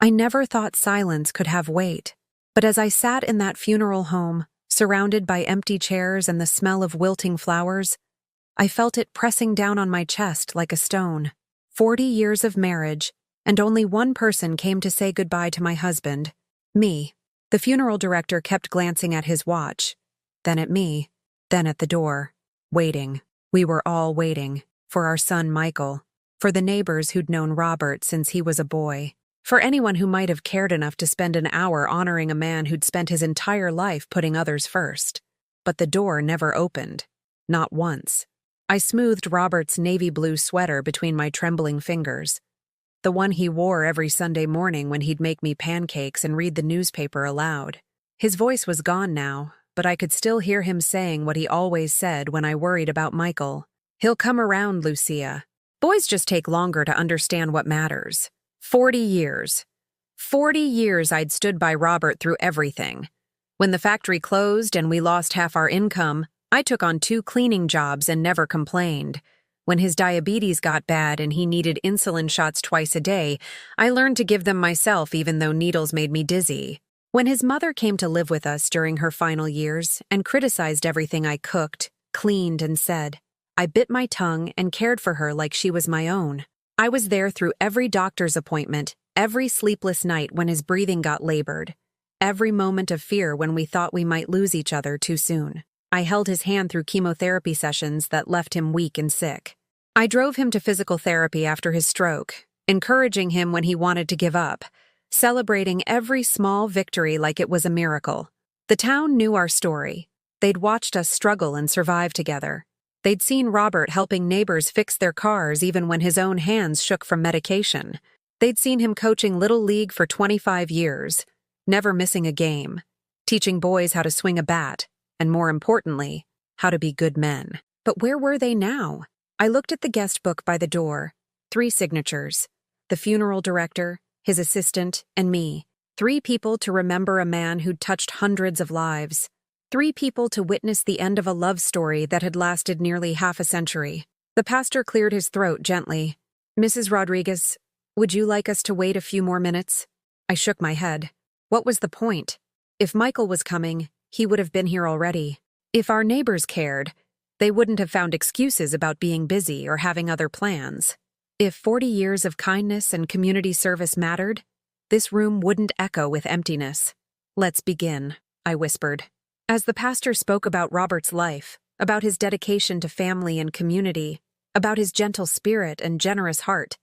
I never thought silence could have weight. But as I sat in that funeral home, surrounded by empty chairs and the smell of wilting flowers, I felt it pressing down on my chest like a stone. 40 years of marriage, and only one person came to say goodbye to my husband. Me. The funeral director kept glancing at his watch, then at me, then at the door. Waiting. We were all waiting. For our son Michael. For the neighbors who'd known Robert since he was a boy. For anyone who might have cared enough to spend an hour honoring a man who'd spent his entire life putting others first. But the door never opened. Not once. I smoothed Robert's navy blue sweater between my trembling fingers. The one he wore every Sunday morning when he'd make me pancakes and read the newspaper aloud. His voice was gone now, but I could still hear him saying what he always said when I worried about Michael. "He'll come around, Lucia. Boys just take longer to understand what matters." 40 years. 40 years I'd stood by Robert through everything. When the factory closed and we lost half our income, I took on 2 cleaning jobs and never complained. When his diabetes got bad and he needed insulin shots twice a day, I learned to give them myself even though needles made me dizzy. When his mother came to live with us during her final years and criticized everything I cooked, cleaned, and said, I bit my tongue and cared for her like she was my own. I was there through every doctor's appointment, every sleepless night when his breathing got labored, every moment of fear when we thought we might lose each other too soon. I held his hand through chemotherapy sessions that left him weak and sick. I drove him to physical therapy after his stroke, encouraging him when he wanted to give up, celebrating every small victory like it was a miracle. The town knew our story. They'd watched us struggle and survive together. They'd seen Robert helping neighbors fix their cars even when his own hands shook from medication. They'd seen him coaching Little League for 25 years, never missing a game, teaching boys how to swing a bat, and more importantly, how to be good men. But where were they now? I looked at the guest book by the door. 3 signatures. The funeral director, his assistant, and me. 3 people to remember a man who'd touched hundreds of lives. 3 people to witness the end of a love story that had lasted nearly half a century. The pastor cleared his throat gently. Mrs. Rodriguez, would you like us to wait a few more minutes? I shook my head. What was the point? If Michael was coming, he would have been here already. If our neighbors cared, they wouldn't have found excuses about being busy or having other plans. If 40 years of kindness and community service mattered, this room wouldn't echo with emptiness. Let's begin, I whispered. As the pastor spoke about Robert's life, about his dedication to family and community, about his gentle spirit and generous heart,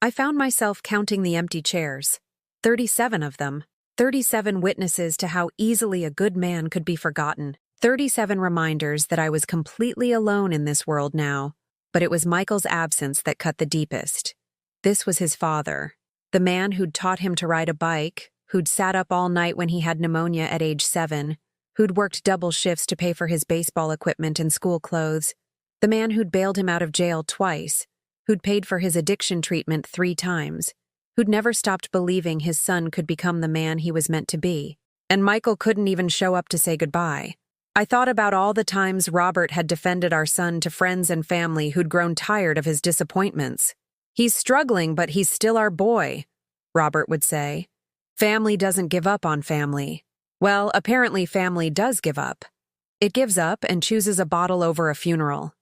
I found myself counting the empty chairs. 37 of them. 37 witnesses to how easily a good man could be forgotten. 37 reminders that I was completely alone in this world now. But it was Michael's absence that cut the deepest. This was his father, the man who'd taught him to ride a bike, who'd sat up all night when he had pneumonia at age 7, who'd worked double shifts to pay for his baseball equipment and school clothes, the man who'd bailed him out of jail twice, who'd paid for his addiction treatment 3 times, who'd never stopped believing his son could become the man he was meant to be. And Michael couldn't even show up to say goodbye. I thought about all the times Robert had defended our son to friends and family who'd grown tired of his disappointments. He's struggling, but he's still our boy, Robert would say. Family doesn't give up on family. Well, apparently family does give up. It gives up and chooses a bottle over a funeral.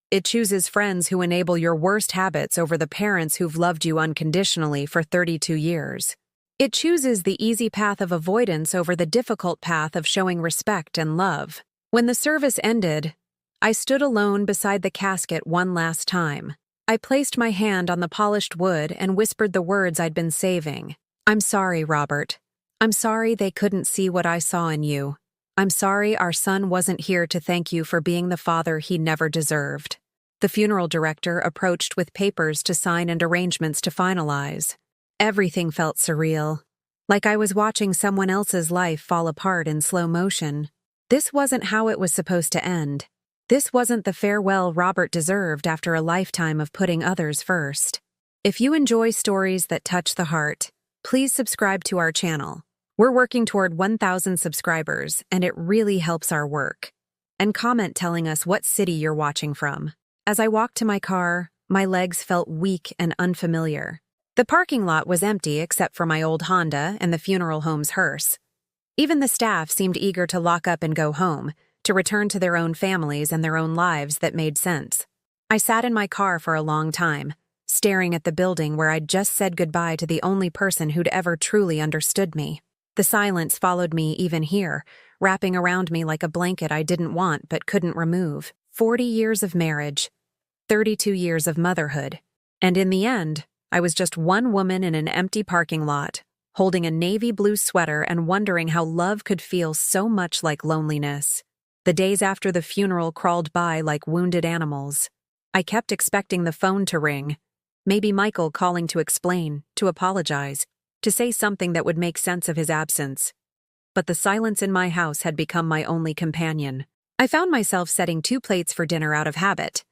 It chooses friends who enable your worst habits over the parents who've loved you unconditionally for 32 years. It chooses the easy path of avoidance over the difficult path of showing respect and love. When the service ended, I stood alone beside the casket one last time. I placed my hand on the polished wood and whispered the words I'd been saving. I'm sorry, Robert. I'm sorry they couldn't see what I saw in you. I'm sorry our son wasn't here to thank you for being the father he never deserved. The funeral director approached with papers to sign and arrangements to finalize. Everything felt surreal, like I was watching someone else's life fall apart in slow motion. This wasn't how it was supposed to end. This wasn't the farewell Robert deserved after a lifetime of putting others first. If you enjoy stories that touch the heart, please subscribe to our channel. We're working toward 1,000 subscribers, and it really helps our work. And comment telling us what city you're watching from. As I walked to my car, my legs felt weak and unfamiliar. The parking lot was empty except for my old Honda and the funeral home's hearse. Even the staff seemed eager to lock up and go home, to return to their own families and their own lives that made sense. I sat in my car for a long time, staring at the building where I'd just said goodbye to the only person who'd ever truly understood me. The silence followed me even here, wrapping around me like a blanket I didn't want but couldn't remove. 40 years of marriage, 32 years of motherhood, and in the end, I was just one woman in an empty parking lot, holding a navy blue sweater and wondering how love could feel so much like loneliness. The days after the funeral crawled by like wounded animals. I kept expecting the phone to ring. Maybe Michael calling to explain, to apologize, to say something that would make sense of his absence. But the silence in my house had become my only companion. I found myself setting 2 plates for dinner out of habit,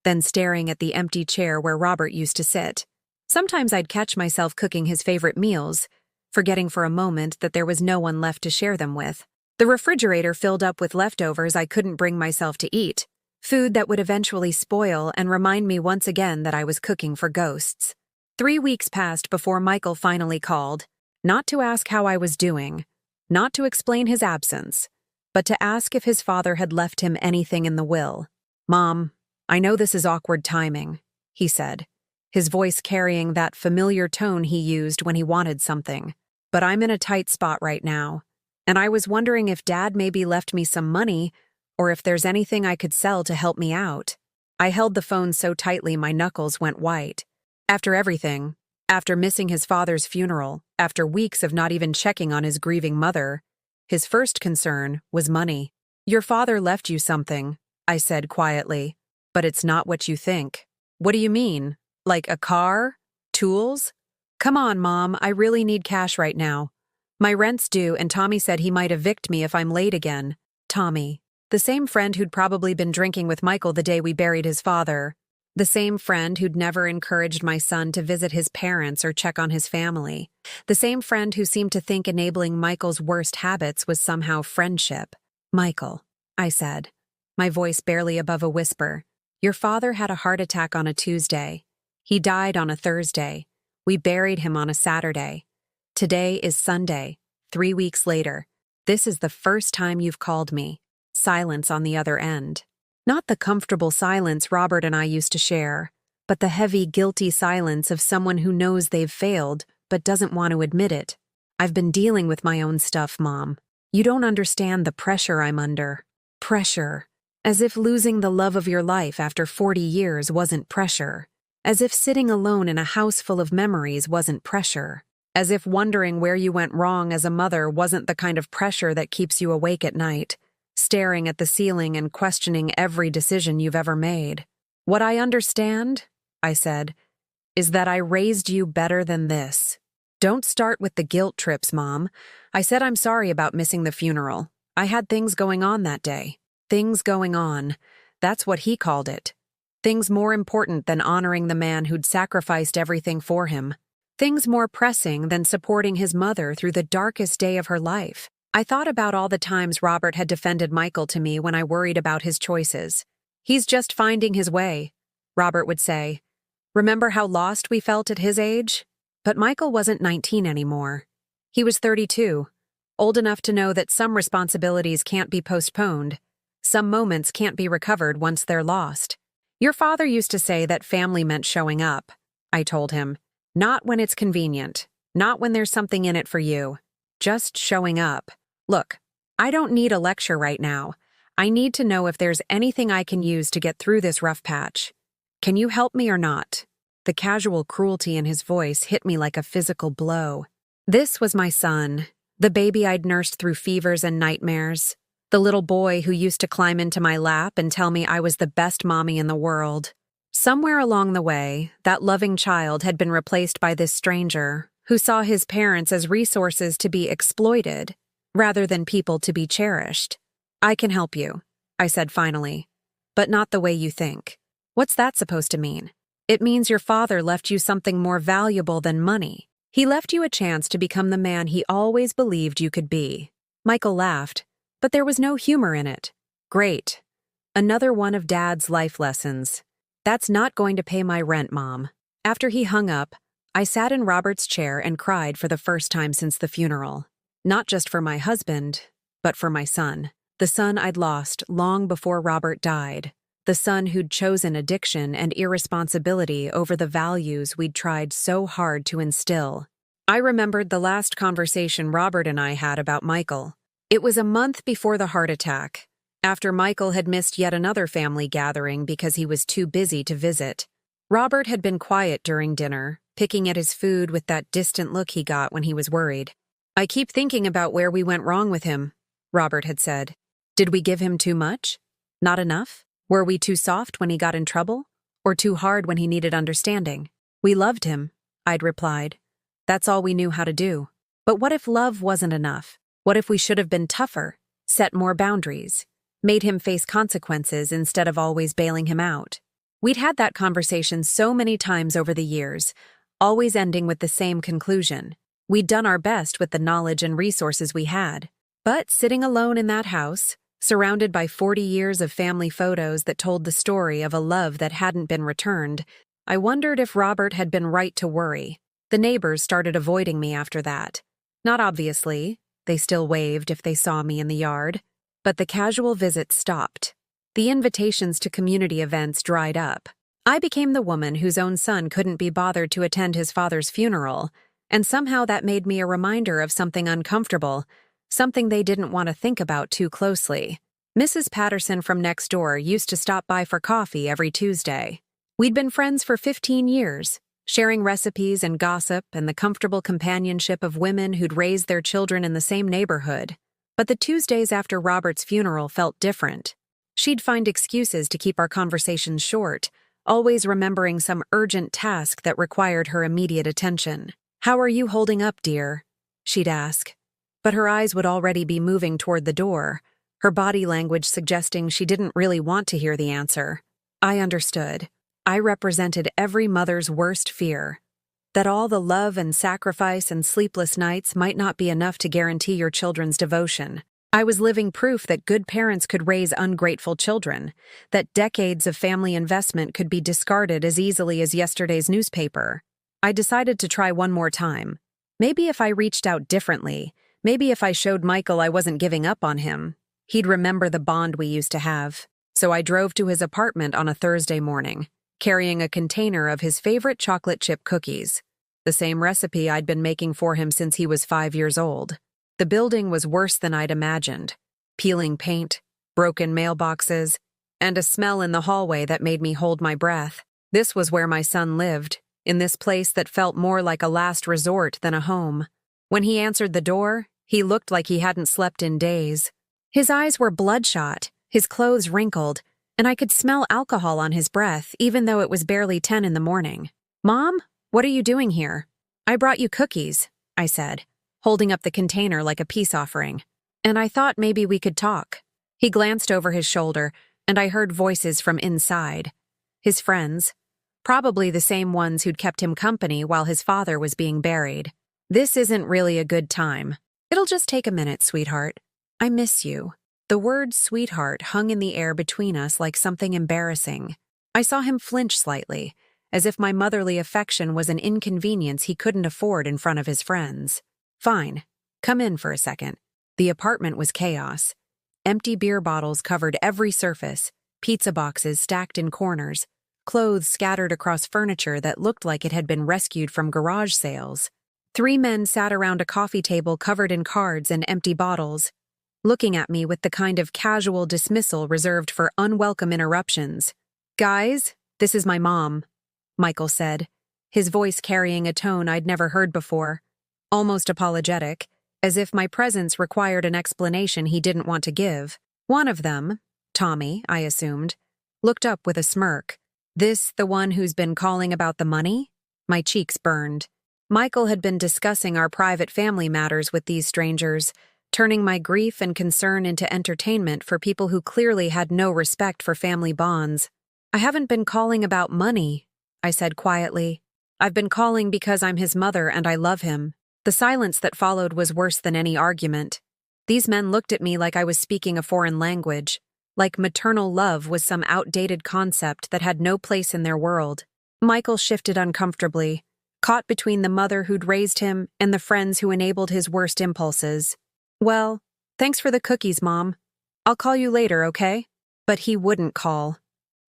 then staring at the empty chair where Robert used to sit. Sometimes I'd catch myself cooking his favorite meals, forgetting for a moment that there was no one left to share them with. The refrigerator filled up with leftovers I couldn't bring myself to eat, food that would eventually spoil and remind me once again that I was cooking for ghosts. 3 weeks passed before Michael finally called, not to ask how I was doing, not to explain his absence, but to ask if his father had left him anything in the will. "Mom, I know this is awkward timing," he said, his voice carrying that familiar tone he used when he wanted something. "But I'm in a tight spot right now, and I was wondering if Dad maybe left me some money or if there's anything I could sell to help me out." I held the phone so tightly my knuckles went white. After everything, after missing his father's funeral, after weeks of not even checking on his grieving mother, his first concern was money. "Your father left you something," I said quietly, "but it's not what you think." "What do you mean? Like a car? Tools?" "Come on, Mom, I really need cash right now. My rent's due and Tommy said he might evict me if I'm late again." Tommy. The same friend who'd probably been drinking with Michael the day we buried his father. The same friend who'd never encouraged my son to visit his parents or check on his family. The same friend who seemed to think enabling Michael's worst habits was somehow friendship. "Michael," I said, my voice barely above a whisper, "your father had a heart attack on a Tuesday. He died on a Thursday. We buried him on a Saturday. Today is Sunday, 3 weeks later. This is the first time you've called me." Silence on the other end. Not the comfortable silence Robert and I used to share, but the heavy, guilty silence of someone who knows they've failed but doesn't want to admit it. "I've been dealing with my own stuff, Mom. You don't understand the pressure I'm under." Pressure. As if losing the love of your life after 40 years wasn't pressure. As if sitting alone in a house full of memories wasn't pressure. As if wondering where you went wrong as a mother wasn't the kind of pressure that keeps you awake at night, staring at the ceiling and questioning every decision you've ever made. "What I understand," I said, "is that I raised you better than this. Don't start with the guilt trips, Mom. I said I'm sorry about missing the funeral. I had things going on that day. Things going on. That's what he called it. Things more important than honoring the man who'd sacrificed everything for him. Things more pressing than supporting his mother through the darkest day of her life." I thought about all the times Robert had defended Michael to me when I worried about his choices. "He's just finding his way," Robert would say. "Remember how lost we felt at his age?" But Michael wasn't 19 anymore. He was 32, old enough to know that some responsibilities can't be postponed. Some moments can't be recovered once they're lost. "Your father used to say that family meant showing up," I told him. "Not when it's convenient. Not when there's something in it for you. Just showing up. Look, I don't need a lecture right now. I need to know if there's anything I can use to get through this rough patch. Can you help me or not?" The casual cruelty in his voice hit me like a physical blow. This was my son, the baby I'd nursed through fevers and nightmares, the little boy who used to climb into my lap and tell me I was the best mommy in the world. Somewhere along the way, that loving child had been replaced by this stranger who saw his parents as resources to be exploited rather than people to be cherished. "I can help you," I said finally, "but not the way you think." "What's that supposed to mean?" "It means your father left you something more valuable than money. He left you a chance to become the man he always believed you could be." Michael laughed, but there was no humor in it. "Great. Another one of Dad's life lessons. That's not going to pay my rent, Mom." After he hung up, I sat in Robert's chair and cried for the first time since the funeral. Not just for my husband, but for my son. The son I'd lost long before Robert died. The son who'd chosen addiction and irresponsibility over the values we'd tried so hard to instill. I remembered the last conversation Robert and I had about Michael. It was a month before the heart attack, after Michael had missed yet another family gathering because he was too busy to visit. Robert had been quiet during dinner, picking at his food with that distant look he got when he was worried. "I keep thinking about where we went wrong with him," Robert had said. "Did we give him too much? Not enough? Were we too soft when he got in trouble? Or too hard when he needed understanding?" "We loved him," I'd replied. "That's all we knew how to do." But what if love wasn't enough? What if we should have been tougher, set more boundaries, made him face consequences instead of always bailing him out? We'd had that conversation so many times over the years, always ending with the same conclusion. We'd done our best with the knowledge and resources we had. But sitting alone in that house, surrounded by 40 years of family photos that told the story of a love that hadn't been returned, I wondered if Robert had been right to worry. The neighbors started avoiding me after that. Not obviously, they still waved if they saw me in the yard, but the casual visits stopped. The invitations to community events dried up. I became the woman whose own son couldn't be bothered to attend his father's funeral, and somehow that made me a reminder of something uncomfortable, something they didn't want to think about too closely. Mrs. Patterson from next door used to stop by for coffee every Tuesday. We'd been friends for 15 years, sharing recipes and gossip and the comfortable companionship of women who'd raised their children in the same neighborhood. But the Tuesdays after Robert's funeral felt different. She'd find excuses to keep our conversations short, always remembering some urgent task that required her immediate attention. "How are you holding up, dear?" she'd ask. But her eyes would already be moving toward the door, her body language suggesting she didn't really want to hear the answer. I understood. I represented every mother's worst fear, that all the love and sacrifice and sleepless nights might not be enough to guarantee your children's devotion. I was living proof that good parents could raise ungrateful children, that decades of family investment could be discarded as easily as yesterday's newspaper. I decided to try one more time. Maybe if I reached out differently, maybe if I showed Michael I wasn't giving up on him, he'd remember the bond we used to have. So I drove to his apartment on a Thursday morning, carrying a container of his favorite chocolate chip cookies, the same recipe I'd been making for him since he was 5 years old. The building was worse than I'd imagined. Peeling paint, broken mailboxes, and a smell in the hallway that made me hold my breath. This was where my son lived, in this place that felt more like a last resort than a home. When he answered the door, he looked like he hadn't slept in days. His eyes were bloodshot, his clothes wrinkled, and I could smell alcohol on his breath even though it was barely 10 in the morning. "Mom, what are you doing here?" "I brought you cookies," I said, holding up the container like a peace offering. "And I thought maybe we could talk." He glanced over his shoulder, and I heard voices from inside. His friends, probably the same ones who'd kept him company while his father was being buried. "This isn't really a good time. It'll just take a minute, sweetheart. I miss you." The word sweetheart hung in the air between us like something embarrassing. I saw him flinch slightly, as if my motherly affection was an inconvenience he couldn't afford in front of his friends. "Fine. Come in for a second." The apartment was chaos. Empty beer bottles covered every surface, pizza boxes stacked in corners, clothes scattered across furniture that looked like it had been rescued from garage sales. 3 men sat around a coffee table covered in cards and empty bottles, looking at me with the kind of casual dismissal reserved for unwelcome interruptions. "Guys, this is my mom," Michael said, his voice carrying a tone I'd never heard before, almost apologetic, as if my presence required an explanation he didn't want to give. One of them, Tommy, I assumed, looked up with a smirk. "This the one who's been calling about the money?" My cheeks burned. Michael had been discussing our private family matters with these strangers, turning my grief and concern into entertainment for people who clearly had no respect for family bonds. "I haven't been calling about money," I said quietly. "I've been calling because I'm his mother and I love him." The silence that followed was worse than any argument. These men looked at me like I was speaking a foreign language, like maternal love was some outdated concept that had no place in their world. Michael shifted uncomfortably, caught between the mother who'd raised him and the friends who enabled his worst impulses. "Well, thanks for the cookies, Mom. I'll call you later, okay?" But he wouldn't call.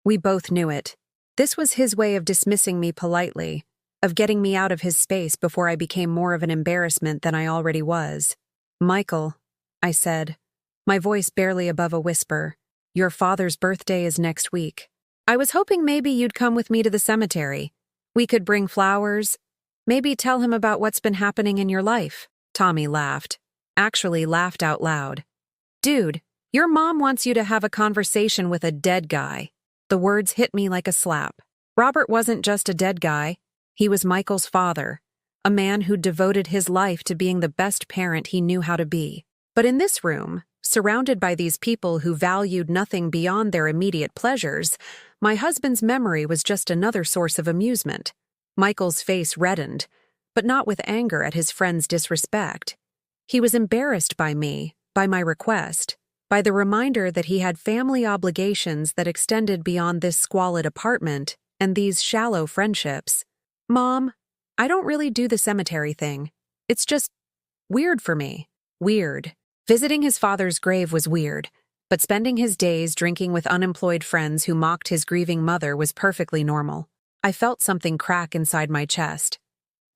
We both knew it. This was his way of dismissing me politely, of getting me out of his space before I became more of an embarrassment than I already was. "Michael," I said, my voice barely above a whisper, "your father's birthday is next week. I was hoping maybe you'd come with me to the cemetery. We could bring flowers, maybe tell him about what's been happening in your life." Tommy laughed. Actually laughed out loud. "Dude, your mom wants you to have a conversation with a dead guy." The words hit me like a slap. Robert wasn't just a dead guy. He was Michael's father, a man who'd devoted his life to being the best parent he knew how to be. But in this room, surrounded by these people who valued nothing beyond their immediate pleasures, my husband's memory was just another source of amusement. Michael's face reddened, but not with anger at his friend's disrespect. He was embarrassed by me, by my request, by the reminder that he had family obligations that extended beyond this squalid apartment and these shallow friendships. "Mom, I don't really do the cemetery thing. It's just weird for me." Weird. Visiting his father's grave was weird, but spending his days drinking with unemployed friends who mocked his grieving mother was perfectly normal. I felt something crack inside my chest.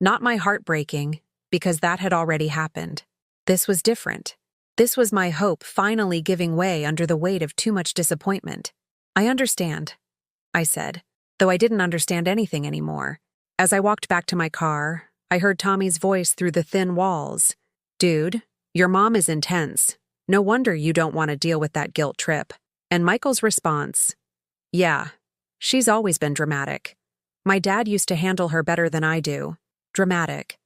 Not my heart breaking, because that had already happened. This was different. This was my hope finally giving way under the weight of too much disappointment. "I understand," I said, though I didn't understand anything anymore. As I walked back to my car, I heard Tommy's voice through the thin walls. "Dude, your mom is intense. No wonder you don't want to deal with that guilt trip." And Michael's response, "Yeah, she's always been dramatic. My dad used to handle her better than I do. Dramatic.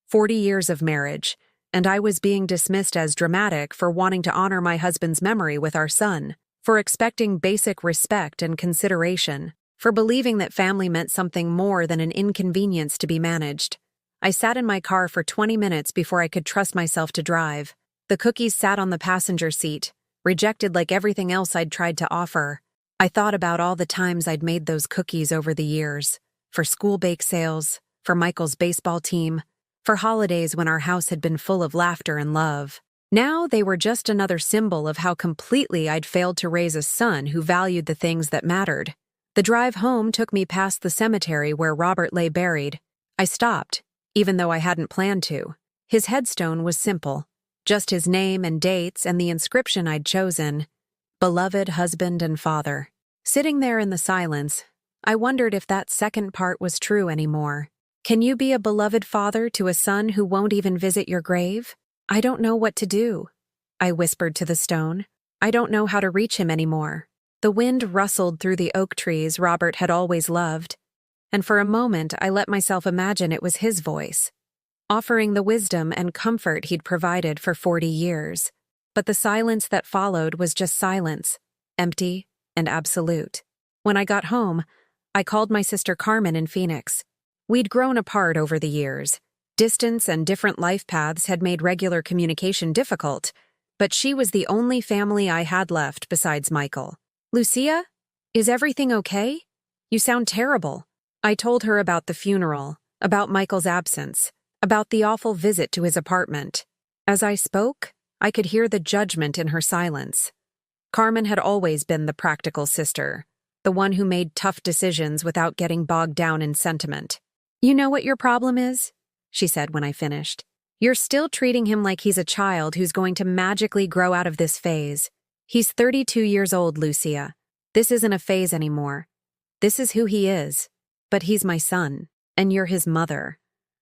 40 years of marriage, and I was being dismissed as dramatic for wanting to honor my husband's memory with our son, for expecting basic respect and consideration, for believing that family meant something more than an inconvenience to be managed." I sat in my car for 20 minutes before I could trust myself to drive. The cookies sat on the passenger seat, rejected like everything else I'd tried to offer. I thought about all the times I'd made those cookies over the years, for school bake sales, for Michael's baseball team, for holidays when our house had been full of laughter and love. Now they were just another symbol of how completely I'd failed to raise a son who valued the things that mattered. The drive home took me past the cemetery where Robert lay buried. I stopped, even though I hadn't planned to. His headstone was simple, just his name and dates and the inscription I'd chosen, "Beloved husband and father." Sitting there in the silence, I wondered if that second part was true anymore. Can you be a beloved father to a son who won't even visit your grave? "I don't know what to do," I whispered to the stone. "I don't know how to reach him anymore." The wind rustled through the oak trees Robert had always loved, and for a moment I let myself imagine it was his voice, offering the wisdom and comfort he'd provided for 40 years. But the silence that followed was just silence, empty and absolute. When I got home, I called my sister Carmen in Phoenix. We'd grown apart over the years. Distance and different life paths had made regular communication difficult, but she was the only family I had left besides Michael. "Lucia, is everything okay? You sound terrible." I told her about the funeral, about Michael's absence, about the awful visit to his apartment. As I spoke, I could hear the judgment in her silence. Carmen had always been the practical sister, the one who made tough decisions without getting bogged down in sentiment. "You know what your problem is?" she said when I finished. "You're still treating him like he's a child who's going to magically grow out of this phase. He's 32 years old, Lucia. This isn't a phase anymore. This is who he is. But he's my son, and you're his mother.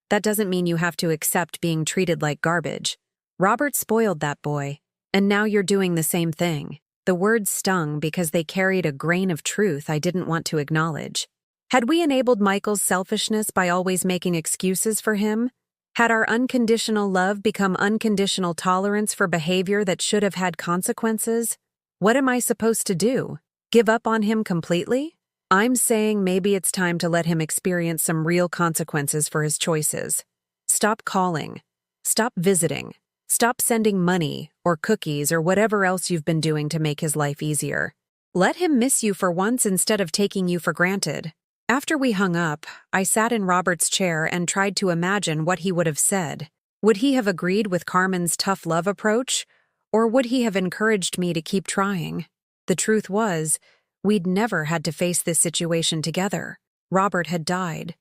That doesn't mean you have to accept being treated like garbage. Robert spoiled that boy, and now you're doing the same thing." The words stung because they carried a grain of truth I didn't want to acknowledge. Had we enabled Michael's selfishness by always making excuses for him? Had our unconditional love become unconditional tolerance for behavior that should have had consequences? What am I supposed to do? Give up on him completely? I'm saying maybe it's time to let him experience some real consequences for his choices. Stop calling. Stop visiting. Stop sending money or cookies or whatever else you've been doing to make his life easier. Let him miss you for once instead of taking you for granted. After we hung up, I sat in Robert's chair and tried to imagine what he would have said. Would he have agreed with Carmen's tough love approach, or would he have encouraged me to keep trying? The truth was, we'd never had to face this situation together. Robert had died,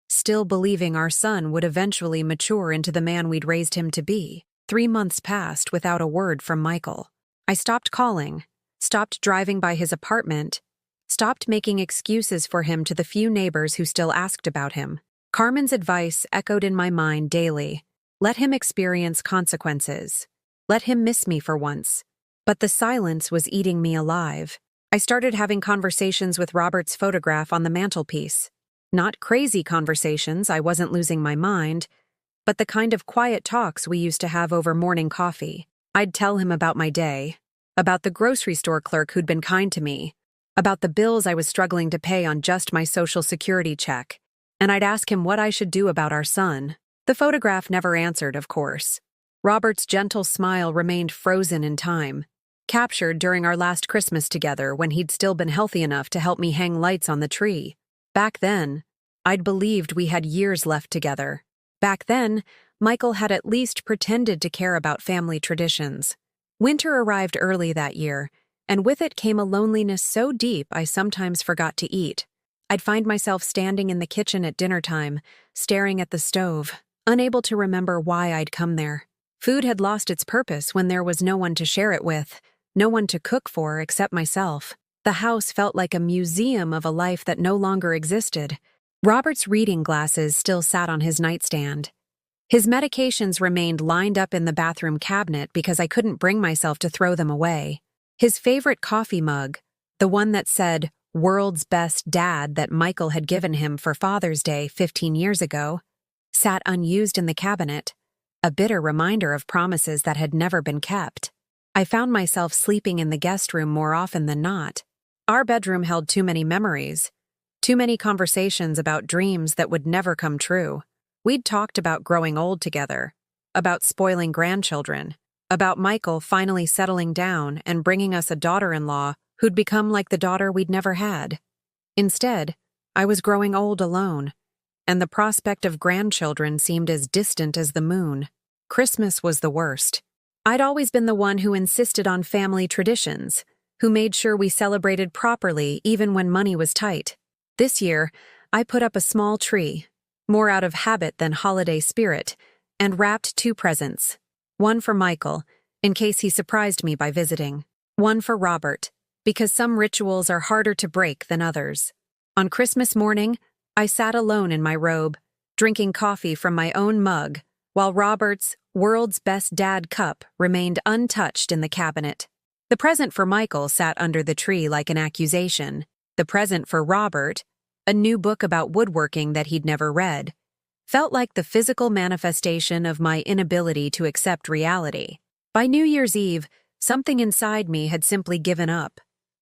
still believing our son would eventually mature into the man we'd raised him to be. 3 months passed without a word from Michael. I stopped calling, stopped driving by his apartment, stopped making excuses for him to the few neighbors who still asked about him. Carmen's advice echoed in my mind daily. Let him experience consequences. Let him miss me for once. But the silence was eating me alive. I started having conversations with Robert's photograph on the mantelpiece. Not crazy conversations, I wasn't losing my mind, but the kind of quiet talks we used to have over morning coffee. I'd tell him about my day, about the grocery store clerk who'd been kind to me, about the bills I was struggling to pay on just my Social Security check, and I'd ask him what I should do about our son. The photograph never answered, of course. Robert's gentle smile remained frozen in time, captured during our last Christmas together when he'd still been healthy enough to help me hang lights on the tree. Back then, I'd believed we had years left together. Back then, Michael had at least pretended to care about family traditions. Winter arrived early that year, and with it came a loneliness so deep I sometimes forgot to eat. I'd find myself standing in the kitchen at dinner time, staring at the stove, unable to remember why I'd come there. Food had lost its purpose when there was no one to share it with, no one to cook for except myself. The house felt like a museum of a life that no longer existed. Robert's reading glasses still sat on his nightstand. His medications remained lined up in the bathroom cabinet because I couldn't bring myself to throw them away. His favorite coffee mug, the one that said, "World's Best Dad," that Michael had given him for Father's Day 15 years ago, sat unused in the cabinet, a bitter reminder of promises that had never been kept. I found myself sleeping in the guest room more often than not. Our bedroom held too many memories, too many conversations about dreams that would never come true. We'd talked about growing old together, about spoiling grandchildren, about Michael finally settling down and bringing us a daughter-in-law who'd become like the daughter we'd never had. Instead, I was growing old alone, and the prospect of grandchildren seemed as distant as the moon. Christmas was the worst. I'd always been the one who insisted on family traditions, who made sure we celebrated properly even when money was tight. This year, I put up a small tree, more out of habit than holiday spirit, and wrapped 2 presents. One for Michael, in case he surprised me by visiting. One for Robert, because some rituals are harder to break than others. On Christmas morning, I sat alone in my robe, drinking coffee from my own mug, while Robert's World's Best Dad cup remained untouched in the cabinet. The present for Michael sat under the tree like an accusation. The present for Robert, a new book about woodworking that he'd never read, felt like the physical manifestation of my inability to accept reality. By New Year's Eve, something inside me had simply given up.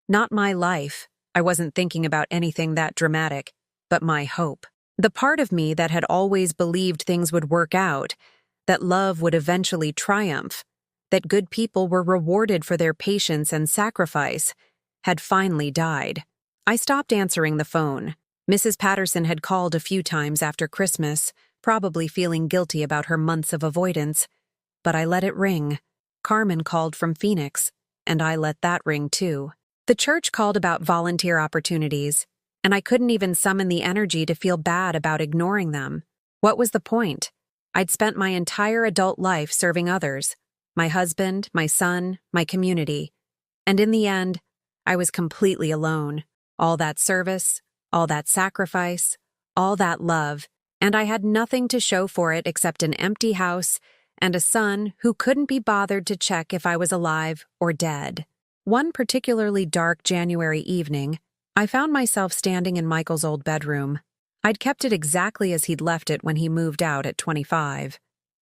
Not my life. I wasn't thinking about anything that dramatic, but my hope. The part of me that had always believed things would work out, that love would eventually triumph, that good people were rewarded for their patience and sacrifice, had finally died. I stopped answering the phone. Mrs. Patterson had called a few times after Christmas, probably feeling guilty about her months of avoidance, but I let it ring. Carmen called from Phoenix, and I let that ring too. The church called about volunteer opportunities, and I couldn't even summon the energy to feel bad about ignoring them. What was the point? I'd spent my entire adult life serving others, my husband, my son, my community, and in the end, I was completely alone. All that service, all that sacrifice, all that love, and I had nothing to show for it except an empty house and a son who couldn't be bothered to check if I was alive or dead. One particularly dark January evening, I found myself standing in Michael's old bedroom. I'd kept it exactly as he'd left it when he moved out at 25.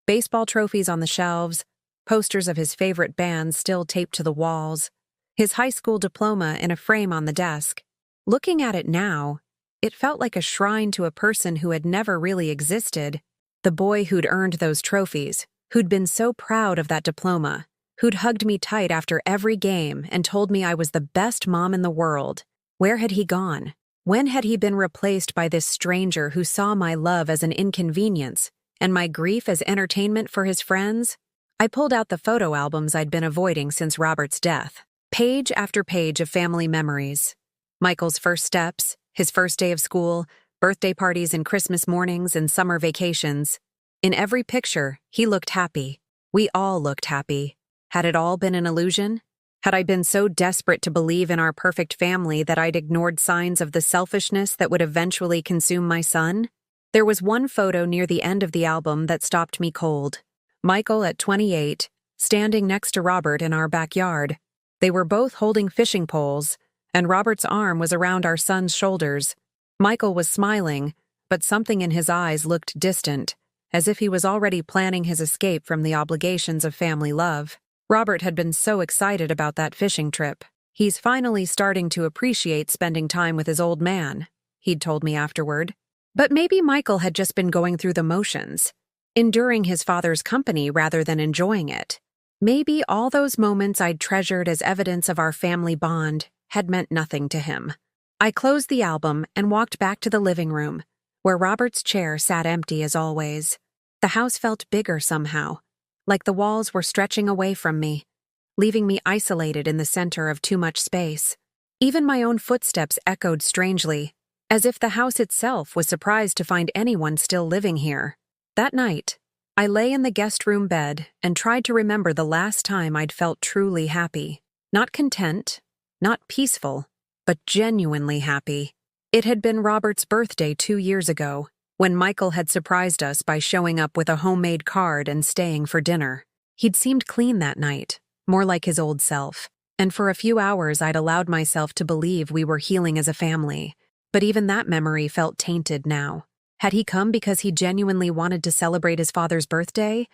Baseball trophies on the shelves, posters of his favorite bands still taped to the walls, his high school diploma in a frame on the desk. Looking at it now, it felt like a shrine to a person who had never really existed. The boy who'd earned those trophies, who'd been so proud of that diploma, who'd hugged me tight after every game and told me I was the best mom in the world. Where had he gone? When had he been replaced by this stranger who saw my love as an inconvenience and my grief as entertainment for his friends? I pulled out the photo albums I'd been avoiding since Robert's death. Page after page of family memories. Michael's first steps, his first day of school, birthday parties and Christmas mornings and summer vacations. In every picture, he looked happy. We all looked happy. Had it all been an illusion? Had I been so desperate to believe in our perfect family that I'd ignored signs of the selfishness that would eventually consume my son? There was one photo near the end of the album that stopped me cold. Michael at 28, standing next to Robert in our backyard. They were both holding fishing poles, and Robert's arm was around our son's shoulders. Michael was smiling, but something in his eyes looked distant, as if he was already planning his escape from the obligations of family love. Robert had been so excited about that fishing trip. He's finally starting to appreciate spending time with his old man, he'd told me afterward. But maybe Michael had just been going through the motions, enduring his father's company rather than enjoying it. Maybe all those moments I'd treasured as evidence of our family bond had meant nothing to him. I closed the album and walked back to the living room, where Robert's chair sat empty as always. The house felt bigger somehow, like the walls were stretching away from me, leaving me isolated in the center of too much space. Even my own footsteps echoed strangely, as if the house itself was surprised to find anyone still living here. That night, I lay in the guest room bed and tried to remember the last time I'd felt truly happy. Not content, not peaceful, but genuinely happy. It had been Robert's birthday 2 years ago, when Michael had surprised us by showing up with a homemade card and staying for dinner. He'd seemed clean that night, more like his old self, and for a few hours I'd allowed myself to believe we were healing as a family. But even that memory felt tainted now. Had he come because he genuinely wanted to celebrate his father's birthday,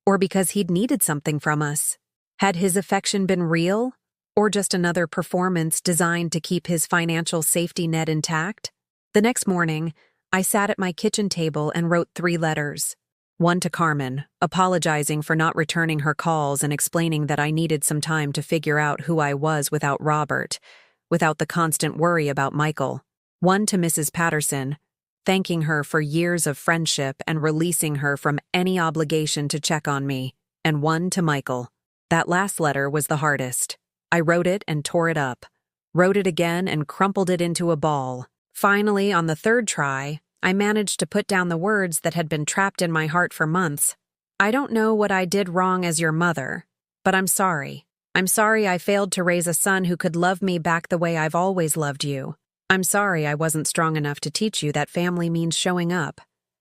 or because he'd needed something from us? Had his affection been real, or just another performance designed to keep his financial safety net intact? The next morning, I sat at my kitchen table and wrote 3 letters. One to Carmen, apologizing for not returning her calls and explaining that I needed some time to figure out who I was without Robert, without the constant worry about Michael. One to Mrs. Patterson, thanking her for years of friendship and releasing her from any obligation to check on me. And one to Michael. That last letter was the hardest. I wrote it and tore it up, wrote it again and crumpled it into a ball. Finally, on the 3rd try, I managed to put down the words that had been trapped in my heart for months. I don't know what I did wrong as your mother, but I'm sorry. I'm sorry I failed to raise a son who could love me back the way I've always loved you. I'm sorry I wasn't strong enough to teach you that family means showing up,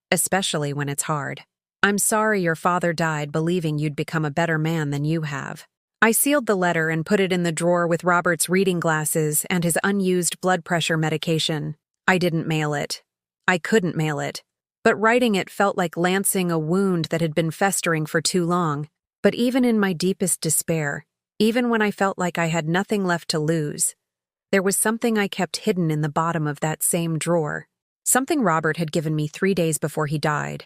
especially when it's hard. I'm sorry your father died believing you'd become a better man than you have. I sealed the letter and put it in the drawer with Robert's reading glasses and his unused blood pressure medication. I didn't mail it. I couldn't mail it. But writing it felt like lancing a wound that had been festering for too long. But even in my deepest despair, even when I felt like I had nothing left to lose, there was something I kept hidden in the bottom of that same drawer. Something Robert had given me 3 days before he died,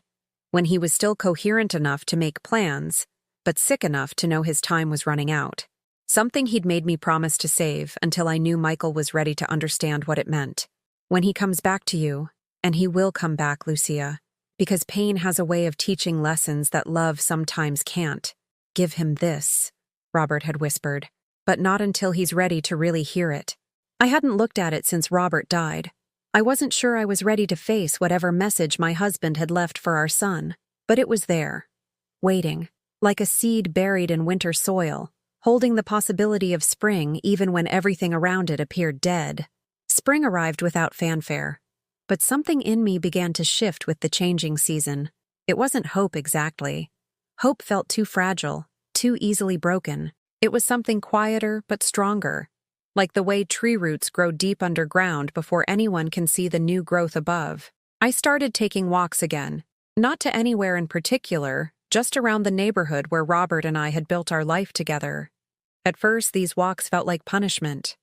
when he was still coherent enough to make plans, but sick enough to know his time was running out. Something he'd made me promise to save until I knew Michael was ready to understand what it meant. When he comes back to you, and he will come back, Lucia, because pain has a way of teaching lessons that love sometimes can't. Give him this, Robert had whispered, but not until he's ready to really hear it. I hadn't looked at it since Robert died. I wasn't sure I was ready to face whatever message my husband had left for our son, but it was there, waiting, like a seed buried in winter soil, holding the possibility of spring even when everything around it appeared dead. Spring arrived without fanfare, but something in me began to shift with the changing season. It wasn't hope exactly. Hope felt too fragile, too easily broken. It was something quieter but stronger, like the way tree roots grow deep underground before anyone can see the new growth above. I started taking walks again, not to anywhere in particular, just around the neighborhood where Robert and I had built our life together. At first, these walks felt like punishment.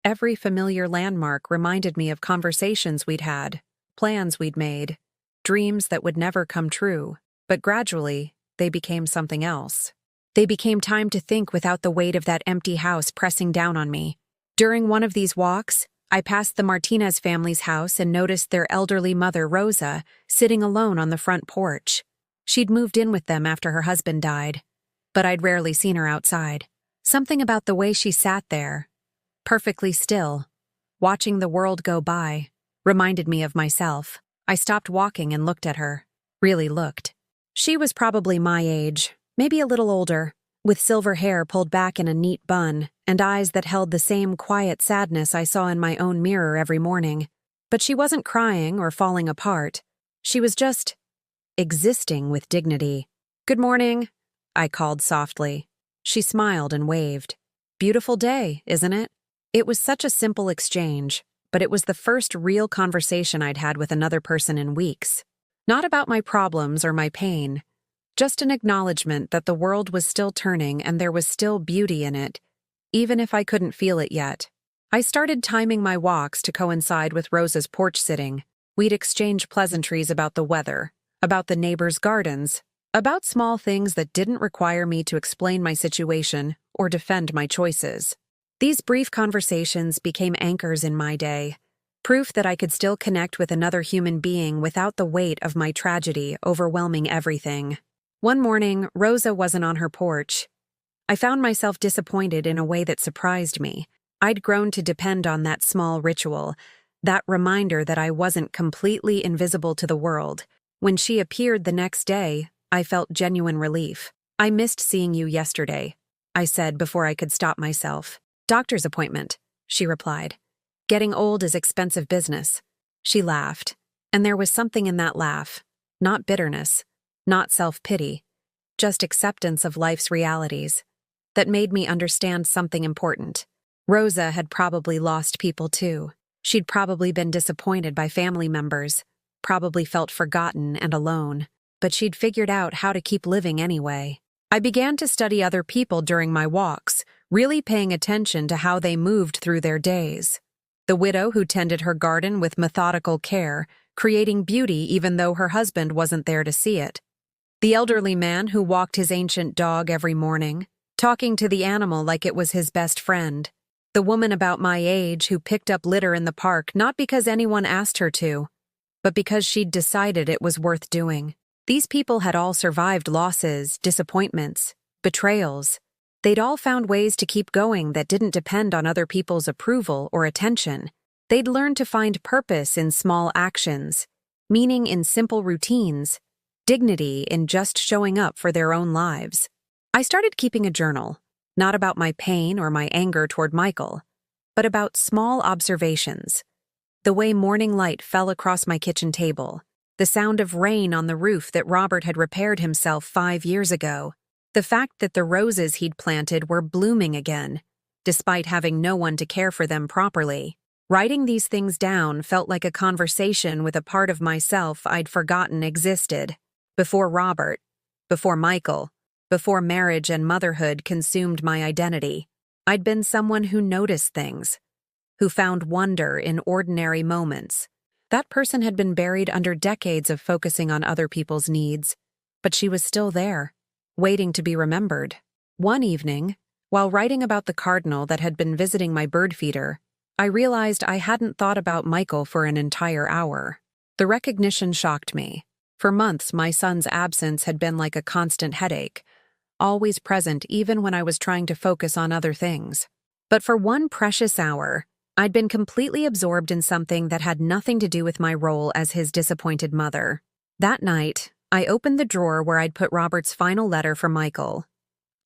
Every familiar landmark reminded me of conversations we'd had, plans we'd made, dreams that would never come true, but gradually, they became something else. They became time to think without the weight of that empty house pressing down on me. During one of these walks, I passed the Martinez family's house and noticed their elderly mother, Rosa, sitting alone on the front porch. She'd moved in with them after her husband died, but I'd rarely seen her outside. Something about the way she sat there, perfectly still, watching the world go by, reminded me of myself. I stopped walking and looked at her. Really looked. She was probably my age, maybe a little older, with silver hair pulled back in a neat bun and eyes that held the same quiet sadness I saw in my own mirror every morning. But she wasn't crying or falling apart. She was just existing with dignity. "Good morning," I called softly. She smiled and waved. "Beautiful day, isn't it?" It was such a simple exchange, but it was the first real conversation I'd had with another person in weeks. Not about my problems or my pain, just an acknowledgement that the world was still turning and there was still beauty in it, even if I couldn't feel it yet. I started timing my walks to coincide with Rosa's porch sitting. We'd exchange pleasantries about the weather, about the neighbors' gardens, about small things that didn't require me to explain my situation or defend my choices. These brief conversations became anchors in my day, proof that I could still connect with another human being without the weight of my tragedy overwhelming everything. One morning, Rosa wasn't on her porch. I found myself disappointed in a way that surprised me. I'd grown to depend on that small ritual, that reminder that I wasn't completely invisible to the world. When she appeared the next day, I felt genuine relief. "I missed seeing you yesterday," I said before I could stop myself. "Doctor's appointment," she replied. "Getting old is expensive business." She laughed, and there was something in that laugh, not bitterness, not self-pity, just acceptance of life's realities, that made me understand something important. Rosa had probably lost people too. She'd probably been disappointed by family members, probably felt forgotten and alone, but she'd figured out how to keep living anyway. I began to study other people during my walks, really paying attention to how they moved through their days. The widow who tended her garden with methodical care, creating beauty even though her husband wasn't there to see it. The elderly man who walked his ancient dog every morning, talking to the animal like it was his best friend. The woman about my age who picked up litter in the park not because anyone asked her to, but because she'd decided it was worth doing. These people had all survived losses, disappointments, betrayals. They'd all found ways to keep going that didn't depend on other people's approval or attention. They'd learned to find purpose in small actions, meaning in simple routines, dignity in just showing up for their own lives. I started keeping a journal, not about my pain or my anger toward Michael, but about small observations. The way morning light fell across my kitchen table, the sound of rain on the roof that Robert had repaired himself 5 years ago, the fact that the roses he'd planted were blooming again, despite having no one to care for them properly. Writing these things down felt like a conversation with a part of myself I'd forgotten existed. Before Robert, before Michael, before marriage and motherhood consumed my identity, I'd been someone who noticed things, who found wonder in ordinary moments. That person had been buried under decades of focusing on other people's needs, but she was still there, waiting to be remembered. One evening, while writing about the cardinal that had been visiting my bird feeder, I realized I hadn't thought about Michael for an entire hour. The recognition shocked me. For months, my son's absence had been like a constant headache, always present even when I was trying to focus on other things. But for one precious hour, I'd been completely absorbed in something that had nothing to do with my role as his disappointed mother. That night, I opened the drawer where I'd put Robert's final letter for Michael.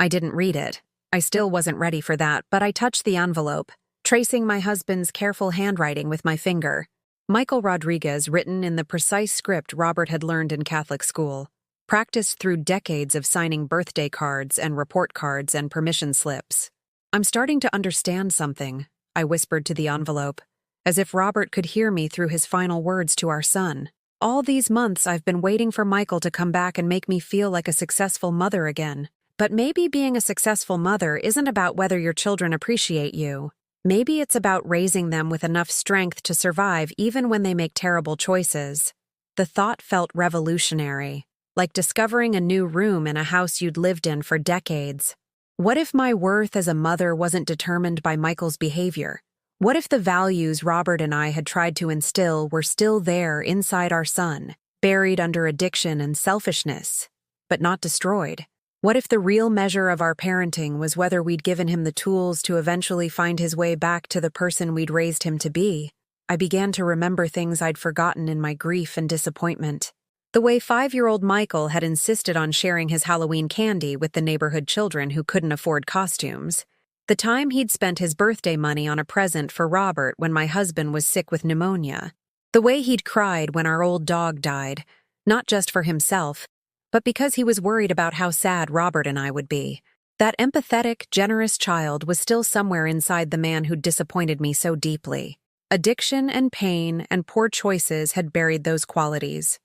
I didn't read it. I still wasn't ready for that, but I touched the envelope, tracing my husband's careful handwriting with my finger. Michael Rodriguez, written in the precise script Robert had learned in Catholic school, practiced through decades of signing birthday cards and report cards and permission slips. "I'm starting to understand something," I whispered to the envelope, as if Robert could hear me through his final words to our son. "All these months I've been waiting for Michael to come back and make me feel like a successful mother again. But maybe being a successful mother isn't about whether your children appreciate you. Maybe it's about raising them with enough strength to survive even when they make terrible choices." The thought felt revolutionary, like discovering a new room in a house you'd lived in for decades. What if my worth as a mother wasn't determined by Michael's behavior, What if the values Robert and I had tried to instill were still there inside our son, buried under addiction and selfishness, but not destroyed? What if the real measure of our parenting was whether we'd given him the tools to eventually find his way back to the person we'd raised him to be? I began to remember things I'd forgotten in my grief and disappointment. The way 5-year-old Michael had insisted on sharing his Halloween candy with the neighborhood children who couldn't afford costumes. The time he'd spent his birthday money on a present for Robert when my husband was sick with pneumonia. The way he'd cried when our old dog died, not just for himself, but because he was worried about how sad Robert and I would be. That empathetic, generous child was still somewhere inside the man who'd disappointed me so deeply. Addiction and pain and poor choices had buried those qualities.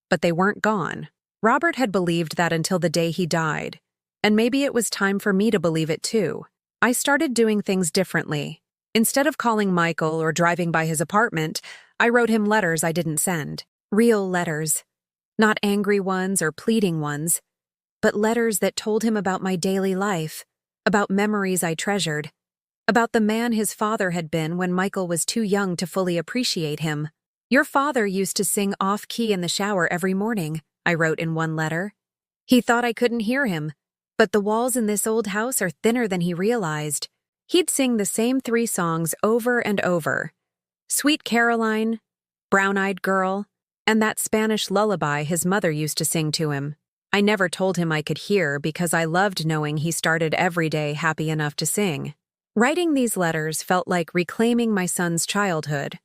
But they weren't gone. Robert had believed that until the day he died. And maybe it was time for me to believe it too. I started doing things differently. Instead of calling Michael or driving by his apartment, I wrote him letters I didn't send. Real letters. Not angry ones or pleading ones, but letters that told him about my daily life, about memories I treasured, about the man his father had been when Michael was too young to fully appreciate him. "Your father used to sing off-key in the shower every morning," I wrote in one letter. "He thought I couldn't hear him. But the walls in this old house are thinner than he realized. He'd sing the same 3 songs over and over. Sweet Caroline, Brown-Eyed Girl, and that Spanish lullaby his mother used to sing to him. I never told him I could hear because I loved knowing he started every day happy enough to sing." Writing these letters felt like reclaiming my son's childhood,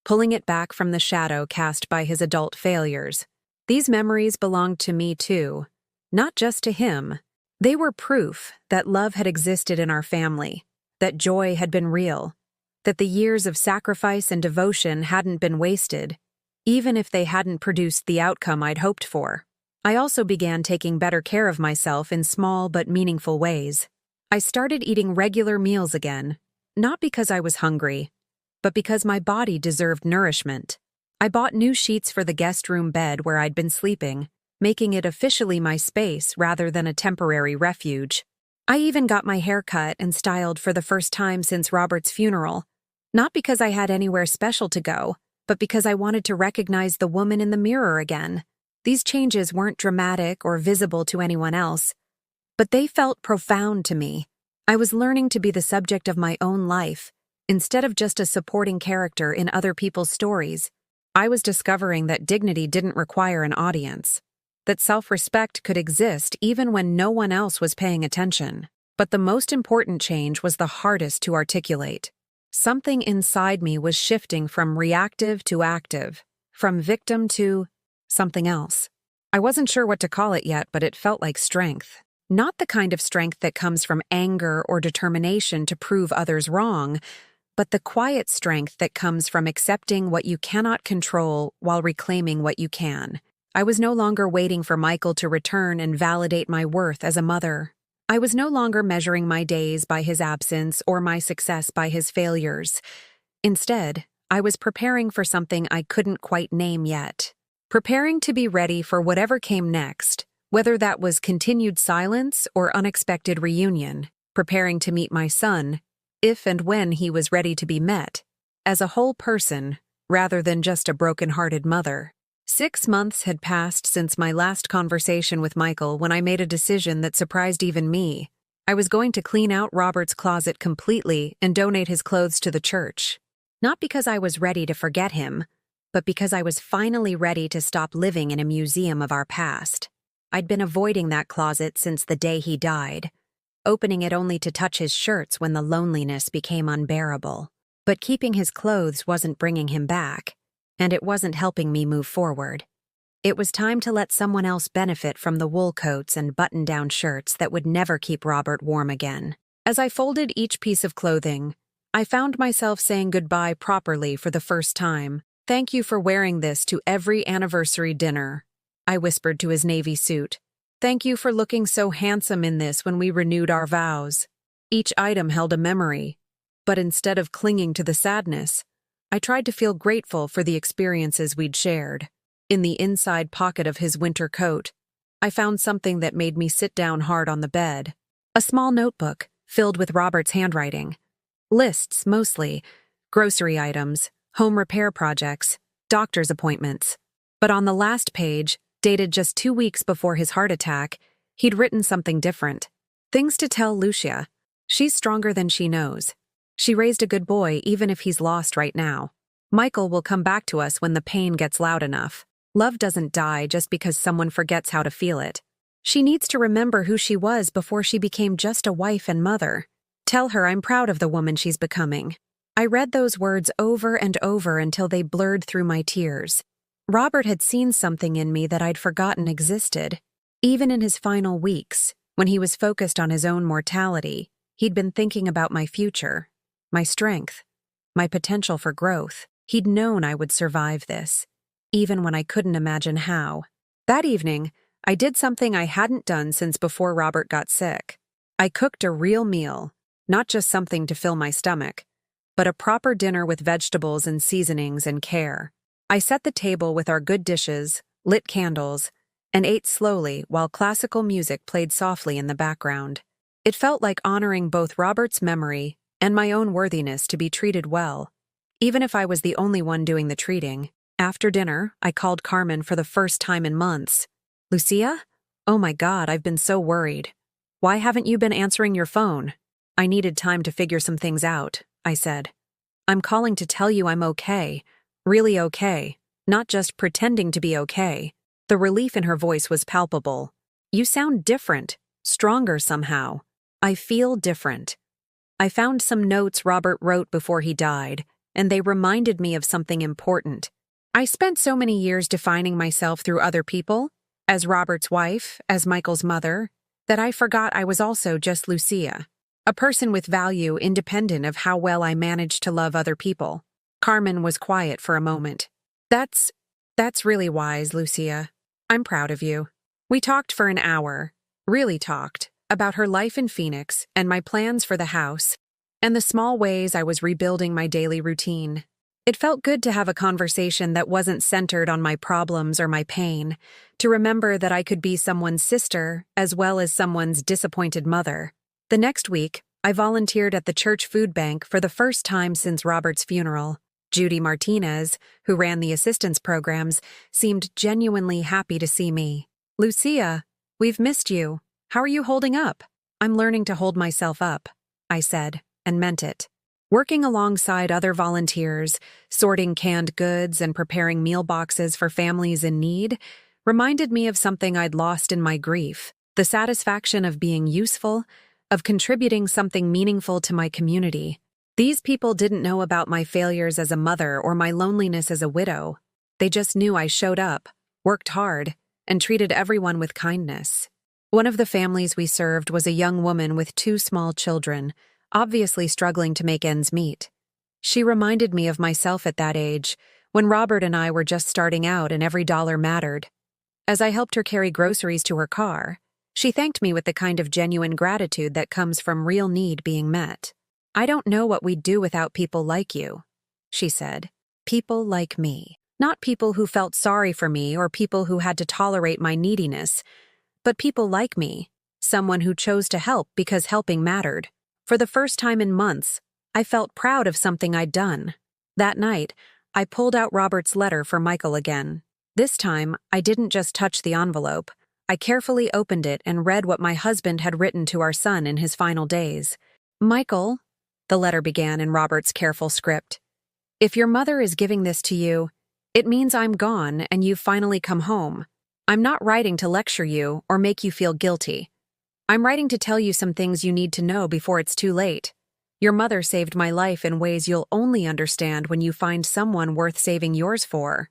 pulling it back from the shadow cast by his adult failures. These memories belonged to me too, not just to him. They were proof that love had existed in our family, that joy had been real, that the years of sacrifice and devotion hadn't been wasted, even if they hadn't produced the outcome I'd hoped for. I also began taking better care of myself in small but meaningful ways. I started eating regular meals again, not because I was hungry, but because my body deserved nourishment. I bought new sheets for the guest room bed where I'd been sleeping, making it officially my space rather than a temporary refuge. I even got my hair cut and styled for the first time since Robert's funeral, not because I had anywhere special to go, but because I wanted to recognize the woman in the mirror again. These changes weren't dramatic or visible to anyone else, but they felt profound to me. I was learning to be the subject of my own life, instead of just a supporting character in other people's stories. I was discovering that dignity didn't require an audience, that self-respect could exist even when no one else was paying attention. But the most important change was the hardest to articulate. Something inside me was shifting from reactive to active, from victim to something else. I wasn't sure what to call it yet, but it felt like strength. Not the kind of strength that comes from anger or determination to prove others wrong, but the quiet strength that comes from accepting what you cannot control while reclaiming what you can. I was no longer waiting for Michael to return and validate my worth as a mother. I was no longer measuring my days by his absence or my success by his failures. Instead, I was preparing for something I couldn't quite name yet. Preparing to be ready for whatever came next, whether that was continued silence or unexpected reunion. Preparing to meet my son, if and when he was ready to be met, as a whole person rather than just a broken-hearted mother. 6 months had passed since my last conversation with Michael when I made a decision that surprised even me. I was going to clean out Robert's closet completely and donate his clothes to the church. Not because I was ready to forget him, but because I was finally ready to stop living in a museum of our past. I'd been avoiding that closet since the day he died, opening it only to touch his shirts when the loneliness became unbearable. But keeping his clothes wasn't bringing him back, and it wasn't helping me move forward. It was time to let someone else benefit from the wool coats and button-down shirts that would never keep Robert warm again. As I folded each piece of clothing, I found myself saying goodbye properly for the first time. "Thank you for wearing this to every anniversary dinner," I whispered to his navy suit. "Thank you for looking so handsome in this when we renewed our vows." Each item held a memory, but instead of clinging to the sadness, I tried to feel grateful for the experiences we'd shared. In the inside pocket of his winter coat, I found something that made me sit down hard on the bed. A small notebook filled with Robert's handwriting. Lists, mostly, grocery items, home repair projects, doctor's appointments. But on the last page, dated just 2 weeks before his heart attack, he'd written something different. Things to tell Lucia. She's stronger than she knows. She raised a good boy even if he's lost right now. Michael will come back to us when the pain gets loud enough. Love doesn't die just because someone forgets how to feel it. She needs to remember who she was before she became just a wife and mother. Tell her I'm proud of the woman she's becoming. I read those words over and over until they blurred through my tears. Robert had seen something in me that I'd forgotten existed. Even in his final weeks, when he was focused on his own mortality, he'd been thinking about my future, my strength, my potential for growth. He'd known I would survive this, even when I couldn't imagine how. That evening, I did something I hadn't done since before Robert got sick. I cooked a real meal, not just something to fill my stomach, but a proper dinner with vegetables and seasonings and care. I set the table with our good dishes, lit candles, and ate slowly while classical music played softly in the background. It felt like honoring both Robert's memory and my own worthiness to be treated well, even if I was the only one doing the treating. After dinner, I called Carmen for the first time in months. "Lucia? Oh my God, I've been so worried. Why haven't you been answering your phone?" "I needed time to figure some things out," I said. "I'm calling to tell you I'm okay, really okay, not just pretending to be okay." The relief in her voice was palpable. "You sound different, stronger somehow." "I feel different." I found some notes Robert wrote before he died, and they reminded me of something important. I spent so many years defining myself through other people, as Robert's wife, as Michael's mother, that I forgot I was also just Lucia, a person with value independent of how well I managed to love other people. Carmen was quiet for a moment. That's really wise, Lucia. I'm proud of you." We talked for an hour, really talked, about her life in Phoenix and my plans for the house, and the small ways I was rebuilding my daily routine. It felt good to have a conversation that wasn't centered on my problems or my pain, to remember that I could be someone's sister as well as someone's disappointed mother. The next week, I volunteered at the church food bank for the first time since Robert's funeral. Judy Martinez, who ran the assistance programs, seemed genuinely happy to see me. "Lucia, we've missed you. How are you holding up?" "I'm learning to hold myself up," I said, and meant it. Working alongside other volunteers, sorting canned goods and preparing meal boxes for families in need, reminded me of something I'd lost in my grief: the satisfaction of being useful, of contributing something meaningful to my community. These people didn't know about my failures as a mother or my loneliness as a widow. They just knew I showed up, worked hard, and treated everyone with kindness. One of the families we served was a young woman with 2 small children, obviously struggling to make ends meet. She reminded me of myself at that age, when Robert and I were just starting out and every dollar mattered. As I helped her carry groceries to her car, she thanked me with the kind of genuine gratitude that comes from real need being met. "I don't know what we'd do without people like you," she said. "People like me. Not people who felt sorry for me or people who had to tolerate my neediness, but people like me, someone who chose to help because helping mattered." For the first time in months, I felt proud of something I'd done. That night, I pulled out Robert's letter for Michael again. This time, I didn't just touch the envelope. I carefully opened it and read what my husband had written to our son in his final days. "Michael," the letter began in Robert's careful script, "if your mother is giving this to you, it means I'm gone and you've finally come home. I'm not writing to lecture you or make you feel guilty. I'm writing to tell you some things you need to know before it's too late. Your mother saved my life in ways you'll only understand when you find someone worth saving yours for.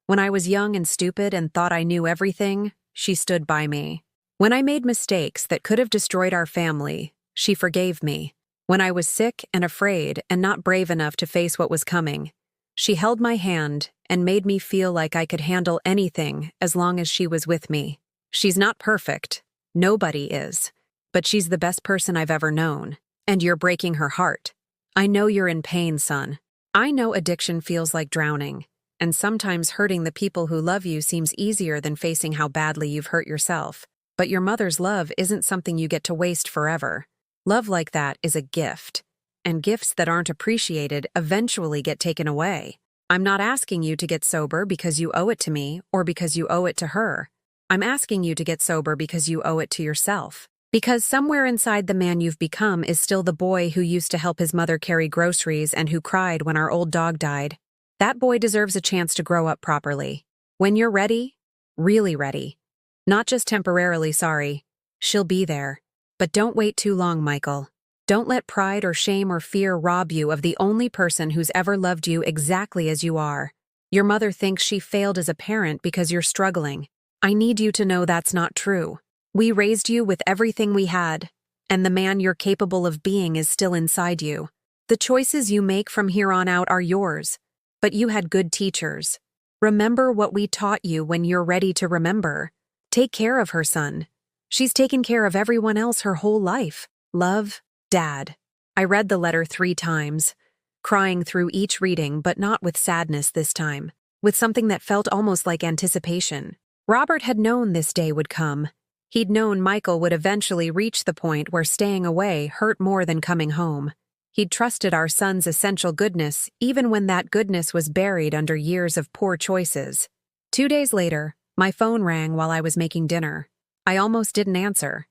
When I was young and stupid and thought I knew everything, she stood by me. When I made mistakes that could have destroyed our family, she forgave me. When I was sick and afraid and not brave enough to face what was coming, she held my hand and made me feel like I could handle anything as long as she was with me. She's not perfect. Nobody is. But she's the best person I've ever known. And you're breaking her heart. I know you're in pain, son. I know addiction feels like drowning. And sometimes hurting the people who love you seems easier than facing how badly you've hurt yourself. But your mother's love isn't something you get to waste forever. Love like that is a gift. and gifts that aren't appreciated eventually get taken away. I'm not asking you to get sober because you owe it to me or because you owe it to her. I'm asking you to get sober because you owe it to yourself. Because somewhere inside the man you've become is still the boy who used to help his mother carry groceries and who cried when our old dog died. That boy deserves a chance to grow up properly. When you're ready, really ready. Not just temporarily sorry. She'll be there. But don't wait too long, Michael. Don't let pride or shame or fear rob you of the only person who's ever loved you exactly as you are. Your mother thinks she failed as a parent because you're struggling. I need you to know that's not true. We raised you with everything we had, and the man you're capable of being is still inside you. The choices you make from here on out are yours, but you had good teachers. Remember what we taught you when you're ready to remember. Take care of her, son. She's taken care of everyone else her whole life. Love, Dad. I read the letter 3 times, crying through each reading, but not with sadness this time, with something that felt almost like anticipation. Robert had known this day would come. He'd known Michael would eventually reach the point where staying away hurt more than coming home. He'd trusted our son's essential goodness, even when that goodness was buried under years of poor choices. 2 days later, my phone rang while I was making dinner. I almost didn't answer.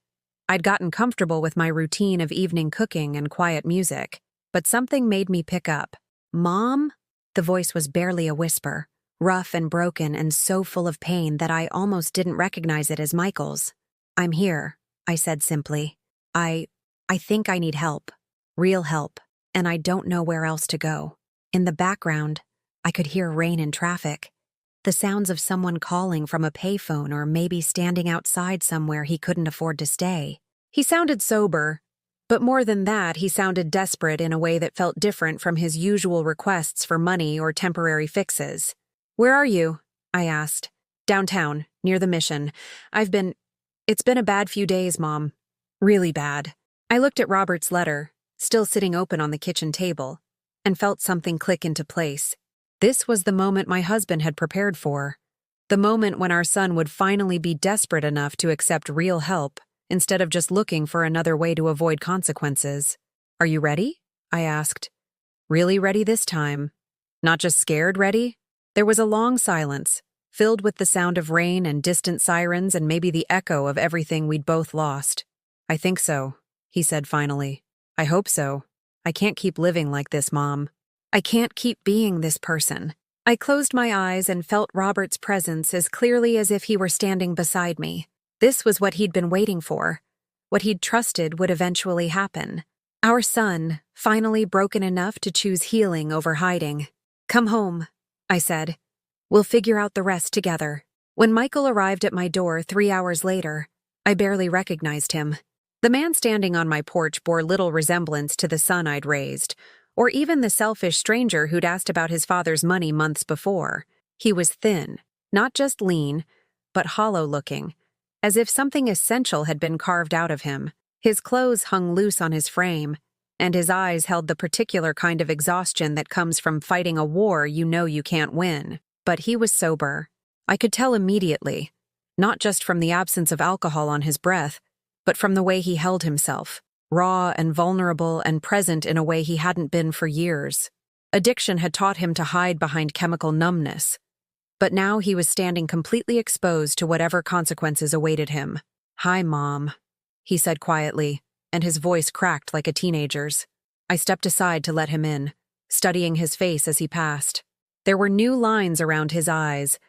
I'd gotten comfortable with my routine of evening cooking and quiet music, but something made me pick up. "Mom?" The voice was barely a whisper, rough and broken and so full of pain that I almost didn't recognize it as Michael's. "I'm here," I said simply. I think I need help. Real help, and I don't know where else to go." In the background, I could hear rain and traffic. The sounds of someone calling from a payphone or maybe standing outside somewhere he couldn't afford to stay. He sounded sober, but more than that, he sounded desperate in a way that felt different from his usual requests for money or temporary fixes. "Where are you?" I asked. "Downtown, near the Mission. It's been a bad few days, Mom. Really bad." I looked at Robert's letter, still sitting open on the kitchen table, and felt something click into place. This was the moment my husband had prepared for. The moment when our son would finally be desperate enough to accept real help, instead of just looking for another way to avoid consequences. "Are you ready?" I asked. "Really ready this time. Not just scared ready?" There was a long silence, filled with the sound of rain and distant sirens and maybe the echo of everything we'd both lost. "I think so," he said finally. "I hope so. I can't keep living like this, Mom. I can't keep being this person." I closed my eyes and felt Robert's presence as clearly as if he were standing beside me. This was what he'd been waiting for, what he'd trusted would eventually happen. Our son, finally broken enough to choose healing over hiding. "Come home," I said. "We'll figure out the rest together." When Michael arrived at my door 3 hours later, I barely recognized him. The man standing on my porch bore little resemblance to the son I'd raised, or even the selfish stranger who'd asked about his father's money months before. He was thin, not just lean, but hollow-looking, as if something essential had been carved out of him. His clothes hung loose on his frame, and his eyes held the particular kind of exhaustion that comes from fighting a war you know you can't win. But he was sober. I could tell immediately, not just from the absence of alcohol on his breath, but from the way he held himself, raw and vulnerable and present in a way he hadn't been for years. Addiction had taught him to hide behind chemical numbness, but now he was standing completely exposed to whatever consequences awaited him. "Hi, Mom," he said quietly, and his voice cracked like a teenager's. I stepped aside to let him in, studying his face as he passed. There were new lines around his eyes,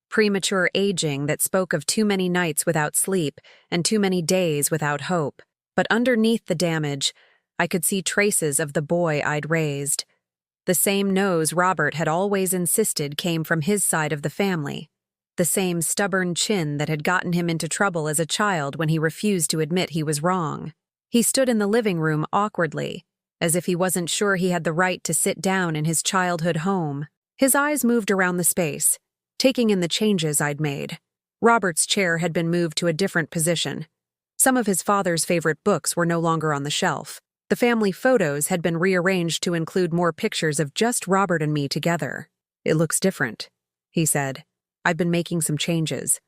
premature aging that spoke of too many nights without sleep and too many days without hope. But underneath the damage, I could see traces of the boy I'd raised. The same nose Robert had always insisted came from his side of the family. The same stubborn chin that had gotten him into trouble as a child when he refused to admit he was wrong. He stood in the living room awkwardly, as if he wasn't sure he had the right to sit down in his childhood home. His eyes moved around the space, taking in the changes I'd made. Robert's chair had been moved to a different position. Some of his father's favorite books were no longer on the shelf. The family photos had been rearranged to include more pictures of just Robert and me together. "It looks different," he said. "I've been making some changes,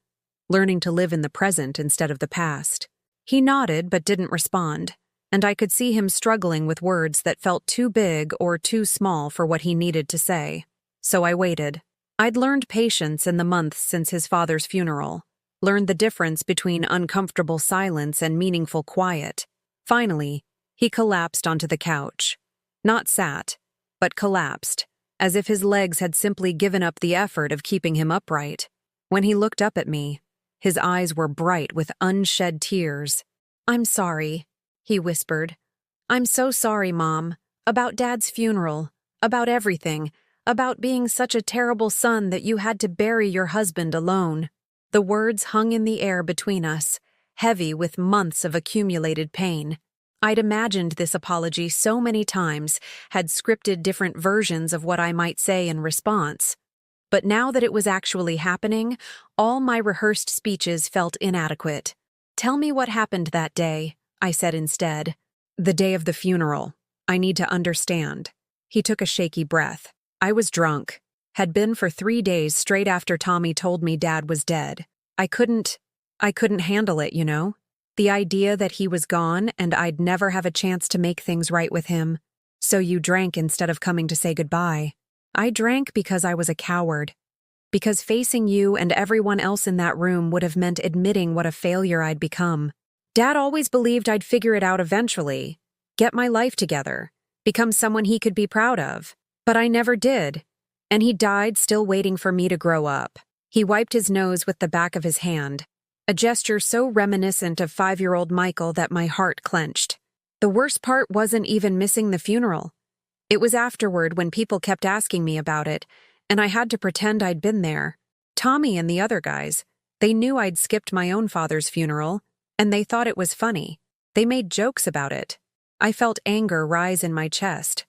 learning to live in the present instead of the past." He nodded but didn't respond, and I could see him struggling with words that felt too big or too small for what he needed to say. So I waited. I'd learned patience in the months since his father's funeral, learned the difference between uncomfortable silence and meaningful quiet. Finally, he collapsed onto the couch. Not sat, but collapsed, as if his legs had simply given up the effort of keeping him upright. When he looked up at me, his eyes were bright with unshed tears. "I'm sorry," he whispered. "I'm so sorry, Mom. About Dad's funeral. About everything. About being such a terrible son that you had to bury your husband alone." The words hung in the air between us, heavy with months of accumulated pain. I'd imagined this apology so many times, had scripted different versions of what I might say in response. But now that it was actually happening, all my rehearsed speeches felt inadequate. "Tell me what happened that day," I said instead. "The day of the funeral. I need to understand." He took a shaky breath. "I was drunk. Had been for 3 days straight after Tommy told me Dad was dead. I couldn't handle it, you know? The idea that he was gone and I'd never have a chance to make things right with him. So you drank instead of coming to say goodbye." "I drank because I was a coward. Because facing you and everyone else in that room would have meant admitting what a failure I'd become. Dad always believed I'd figure it out eventually, get my life together, become someone he could be proud of. But I never did. And he died still waiting for me to grow up." He wiped his nose with the back of his hand, a gesture so reminiscent of 5-year-old Michael that my heart clenched. The worst part wasn't even missing the funeral. It was afterward when people kept asking me about it, and I had to pretend I'd been there. Tommy and the other guys, they knew I'd skipped my own father's funeral, and they thought it was funny. They made jokes about it. I felt anger rise in my chest.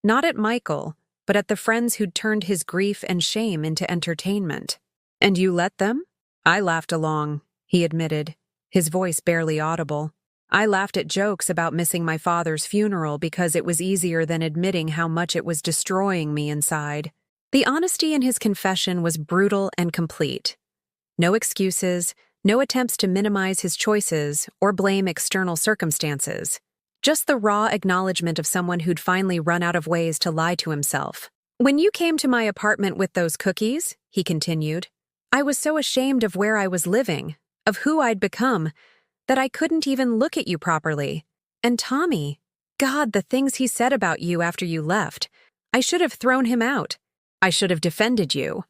Not at Michael, but at the friends who'd turned his grief and shame into entertainment. "And you let them?" "I laughed along," he admitted, his voice barely audible. "I laughed at jokes about missing my father's funeral because it was easier than admitting how much it was destroying me inside." The honesty in his confession was brutal and complete. No excuses, no attempts to minimize his choices or blame external circumstances. Just the raw acknowledgement of someone who'd finally run out of ways to lie to himself. "When you came to my apartment with those cookies," he continued, "I was so ashamed of where I was living, of who I'd become, that I couldn't even look at you properly. And Tommy, God, the things he said about you after you left. I should have thrown him out. I should have defended you.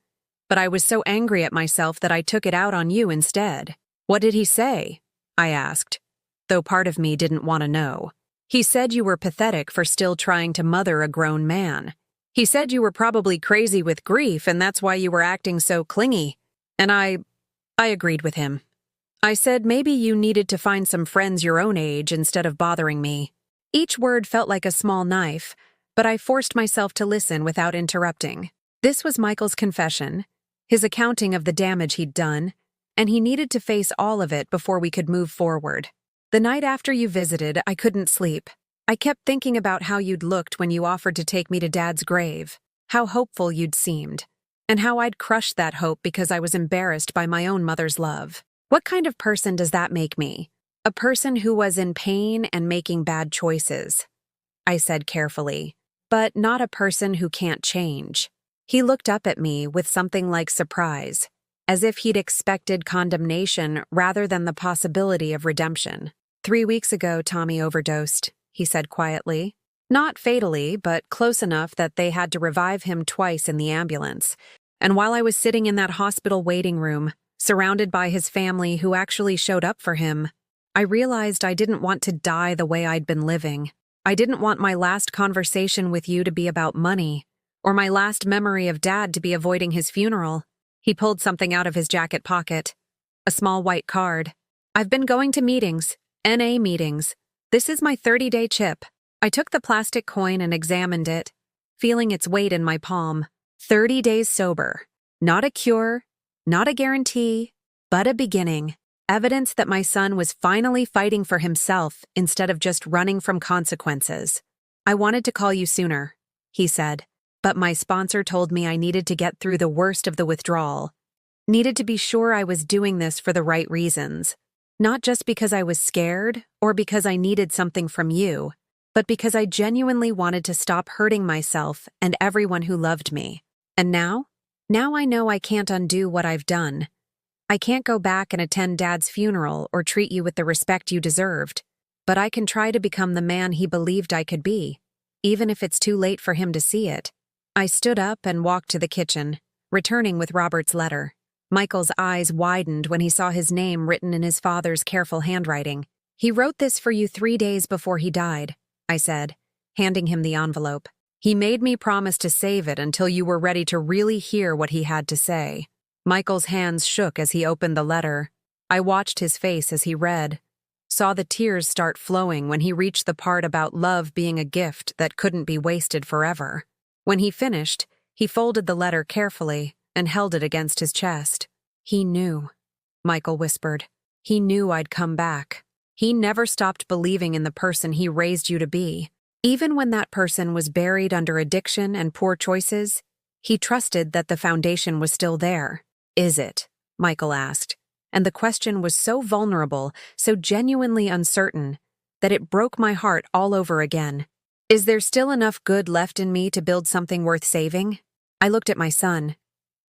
But I was so angry at myself that I took it out on you instead." "What did he say?" I asked, though part of me didn't want to know. "He said you were pathetic for still trying to mother a grown man. He said you were probably crazy with grief and that's why you were acting so clingy." And I agreed with him. I said maybe you needed to find some friends your own age instead of bothering me. Each word felt like a small knife, but I forced myself to listen without interrupting. This was Michael's confession, his accounting of the damage he'd done, and he needed to face all of it before we could move forward. "The night after you visited, I couldn't sleep. I kept thinking about how you'd looked when you offered to take me to Dad's grave, how hopeful you'd seemed, and how I'd crushed that hope because I was embarrassed by my own mother's love. What kind of person does that make me? A person who was in pain and making bad choices," I said carefully, "but not a person who can't change." He looked up at me with something like surprise, as if he'd expected condemnation rather than the possibility of redemption. "3 weeks ago, Tommy overdosed," he said quietly. "Not fatally, but close enough that they had to revive him twice in the ambulance. And while I was sitting in that hospital waiting room, surrounded by his family who actually showed up for him, I realized I didn't want to die the way I'd been living. I didn't want my last conversation with you to be about money, or my last memory of Dad to be avoiding his funeral." He pulled something out of his jacket pocket, a small white card. "I've been going to meetings, NA meetings. This is my 30-day chip." I took the plastic coin and examined it, feeling its weight in my palm. 30 days sober. Not a cure, not a guarantee, but a beginning. Evidence that my son was finally fighting for himself instead of just running from consequences. "I wanted to call you sooner," he said, "but my sponsor told me I needed to get through the worst of the withdrawal. Needed to be sure I was doing this for the right reasons. Not just because I was scared or because I needed something from you, but because I genuinely wanted to stop hurting myself and everyone who loved me. And now? Now I know I can't undo what I've done. I can't go back and attend Dad's funeral or treat you with the respect you deserved, but I can try to become the man he believed I could be, even if it's too late for him to see it. I stood up and walked to the kitchen, returning with Robert's letter. Michael's eyes widened when he saw his name written in his father's careful handwriting. "He wrote this for you 3 days before he died," I said, handing him the envelope. "He made me promise to save it until you were ready to really hear what he had to say." Michael's hands shook as he opened the letter. I watched his face as he read, saw the tears start flowing when he reached the part about love being a gift that couldn't be wasted forever. When he finished, he folded the letter carefully and held it against his chest. "He knew," Michael whispered. "He knew I'd come back. He never stopped believing in the person he raised you to be. Even when that person was buried under addiction and poor choices, he trusted that the foundation was still there." "Is it?" Michael asked, and the question was so vulnerable, so genuinely uncertain, that it broke my heart all over again. "Is there still enough good left in me to build something worth saving?" I looked at my son,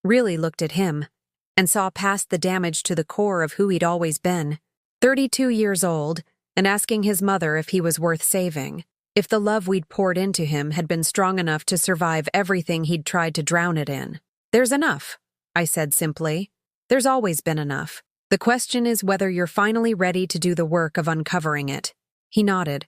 really looked at him, and saw past the damage to the core of who he'd always been. 32 years old, and asking his mother if he was worth saving, if the love we'd poured into him had been strong enough to survive everything he'd tried to drown it in. "There's enough," I said simply. "There's always been enough. The question is whether you're finally ready to do the work of uncovering it." He nodded,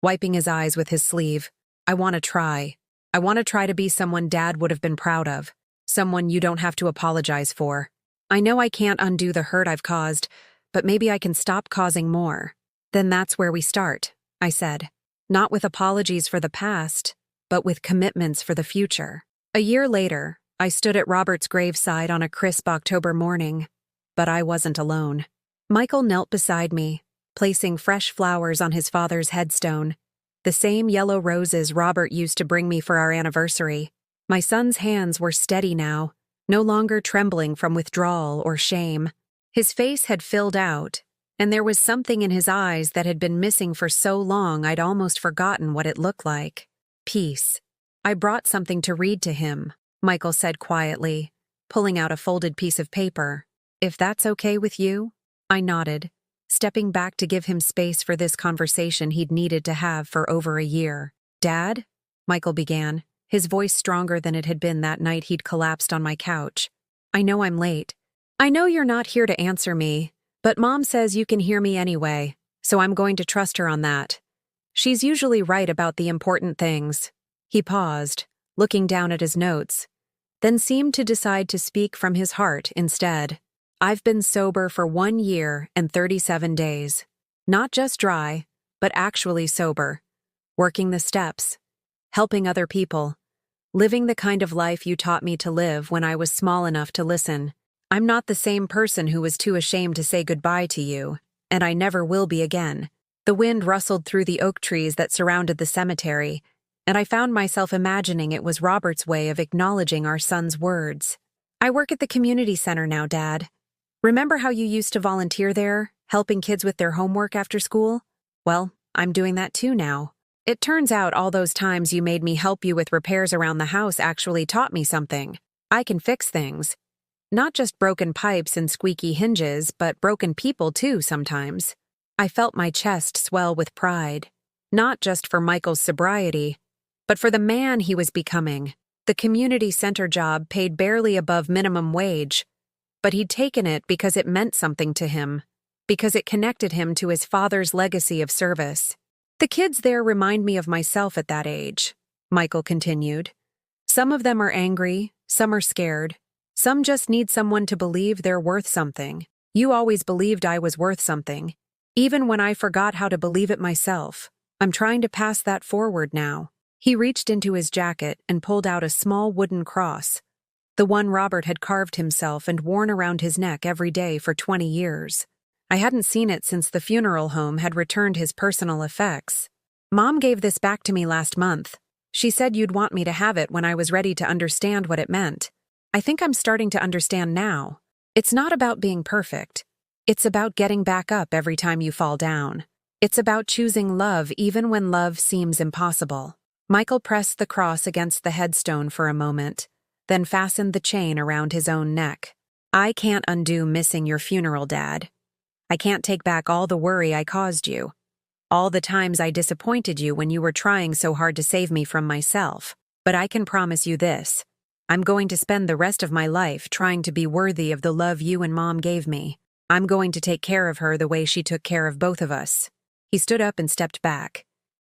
wiping his eyes with his sleeve. "I want to try. I want to try to be someone Dad would have been proud of. Someone you don't have to apologize for. I know I can't undo the hurt I've caused, but maybe I can stop causing more." "Then that's where we start," I said. "Not with apologies for the past, but with commitments for the future." A year later, I stood at Robert's graveside on a crisp October morning, but I wasn't alone. Michael knelt beside me, placing fresh flowers on his father's headstone, the same yellow roses Robert used to bring me for our anniversary. My son's hands were steady now, no longer trembling from withdrawal or shame. His face had filled out, and there was something in his eyes that had been missing for so long I'd almost forgotten what it looked like. "Peace. I brought something to read to him," Michael said quietly, pulling out a folded piece of paper. "If that's okay with you?" I nodded, stepping back to give him space for this conversation he'd needed to have for over a year. "Dad?" Michael began, his voice stronger than it had been that night he'd collapsed on my couch. "I know I'm late. I know you're not here to answer me, but Mom says you can hear me anyway, so I'm going to trust her on that. She's usually right about the important things." He paused, looking down at his notes, then seemed to decide to speak from his heart instead. "I've been sober for 1 year and 37 days. Not just dry, but actually sober. Working the steps, helping other people, living the kind of life you taught me to live when I was small enough to listen. I'm not the same person who was too ashamed to say goodbye to you, and I never will be again." The wind rustled through the oak trees that surrounded the cemetery, and I found myself imagining it was Robert's way of acknowledging our son's words. "I work at the community center now, Dad. Remember how you used to volunteer there, helping kids with their homework after school? Well, I'm doing that too now. It turns out all those times you made me help you with repairs around the house actually taught me something. I can fix things. Not just broken pipes and squeaky hinges, but broken people too sometimes." I felt my chest swell with pride, not just for Michael's sobriety, but for the man he was becoming. The community center job paid barely above minimum wage, but he'd taken it because it meant something to him, because it connected him to his father's legacy of service. "The kids there remind me of myself at that age," Michael continued. "Some of them are angry, some are scared, some just need someone to believe they're worth something. You always believed I was worth something, even when I forgot how to believe it myself. I'm trying to pass that forward now." He reached into his jacket and pulled out a small wooden cross, the one Robert had carved himself and worn around his neck every day for 20 years. I hadn't seen it since the funeral home had returned his personal effects. "Mom gave this back to me last month. She said you'd want me to have it when I was ready to understand what it meant. I think I'm starting to understand now. It's not about being perfect. It's about getting back up every time you fall down. It's about choosing love even when love seems impossible. Michael pressed the cross against the headstone for a moment, then fastened the chain around his own neck. I can't undo missing your funeral, Dad. I can't take back all the worry I caused you. All the times I disappointed you when you were trying so hard to save me from myself. But I can promise you this. I'm going to spend the rest of my life trying to be worthy of the love you and Mom gave me. I'm going to take care of her the way she took care of both of us. He stood up and stepped back,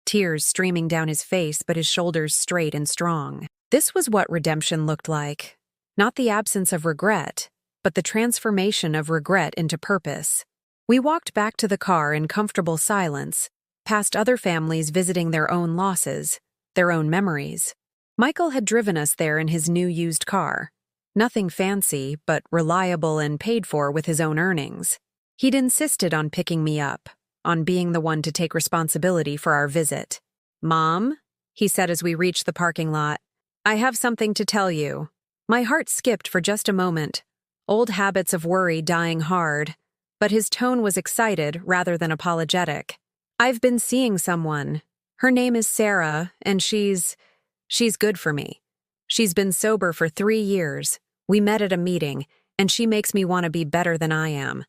tears streaming down his face but his shoulders straight and strong. This was what redemption looked like. Not the absence of regret, but the transformation of regret into purpose. We walked back to the car in comfortable silence, past other families visiting their own losses, their own memories. Michael had driven us there in his new used car. Nothing fancy, but reliable and paid for with his own earnings. He'd insisted on picking me up, on being the one to take responsibility for our visit. "Mom," he said as we reached the parking lot, "I have something to tell you." My heart skipped for just a moment, old habits of worry dying hard, but his tone was excited rather than apologetic. "I've been seeing someone. Her name is Sarah, and she's good for me. She's been sober for 3 years. We met at a meeting, and she makes me want to be better than I am.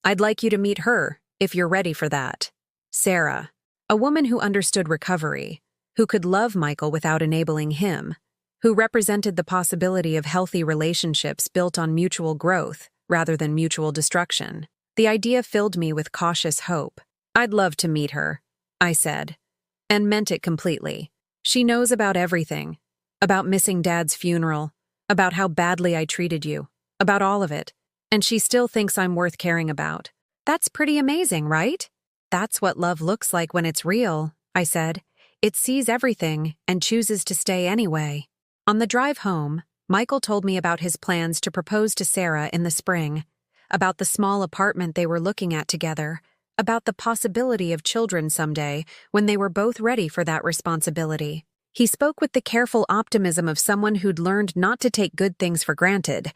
I'd like you to meet her, if you're ready for that." Sarah, a woman who understood recovery, who could love Michael without enabling him, who represented the possibility of healthy relationships built on mutual growth rather than mutual destruction. The idea filled me with cautious hope. "I'd love to meet her," I said, and meant it completely. "She knows about everything. About missing Dad's funeral, about how badly I treated you, about all of it, and she still thinks I'm worth caring about. That's pretty amazing, right?" "That's what love looks like when it's real," I said. "It sees everything and chooses to stay anyway." On the drive home, Michael told me about his plans to propose to Sarah in the spring, about the small apartment they were looking at together, about the possibility of children someday when they were both ready for that responsibility. He spoke with the careful optimism of someone who'd learned not to take good things for granted,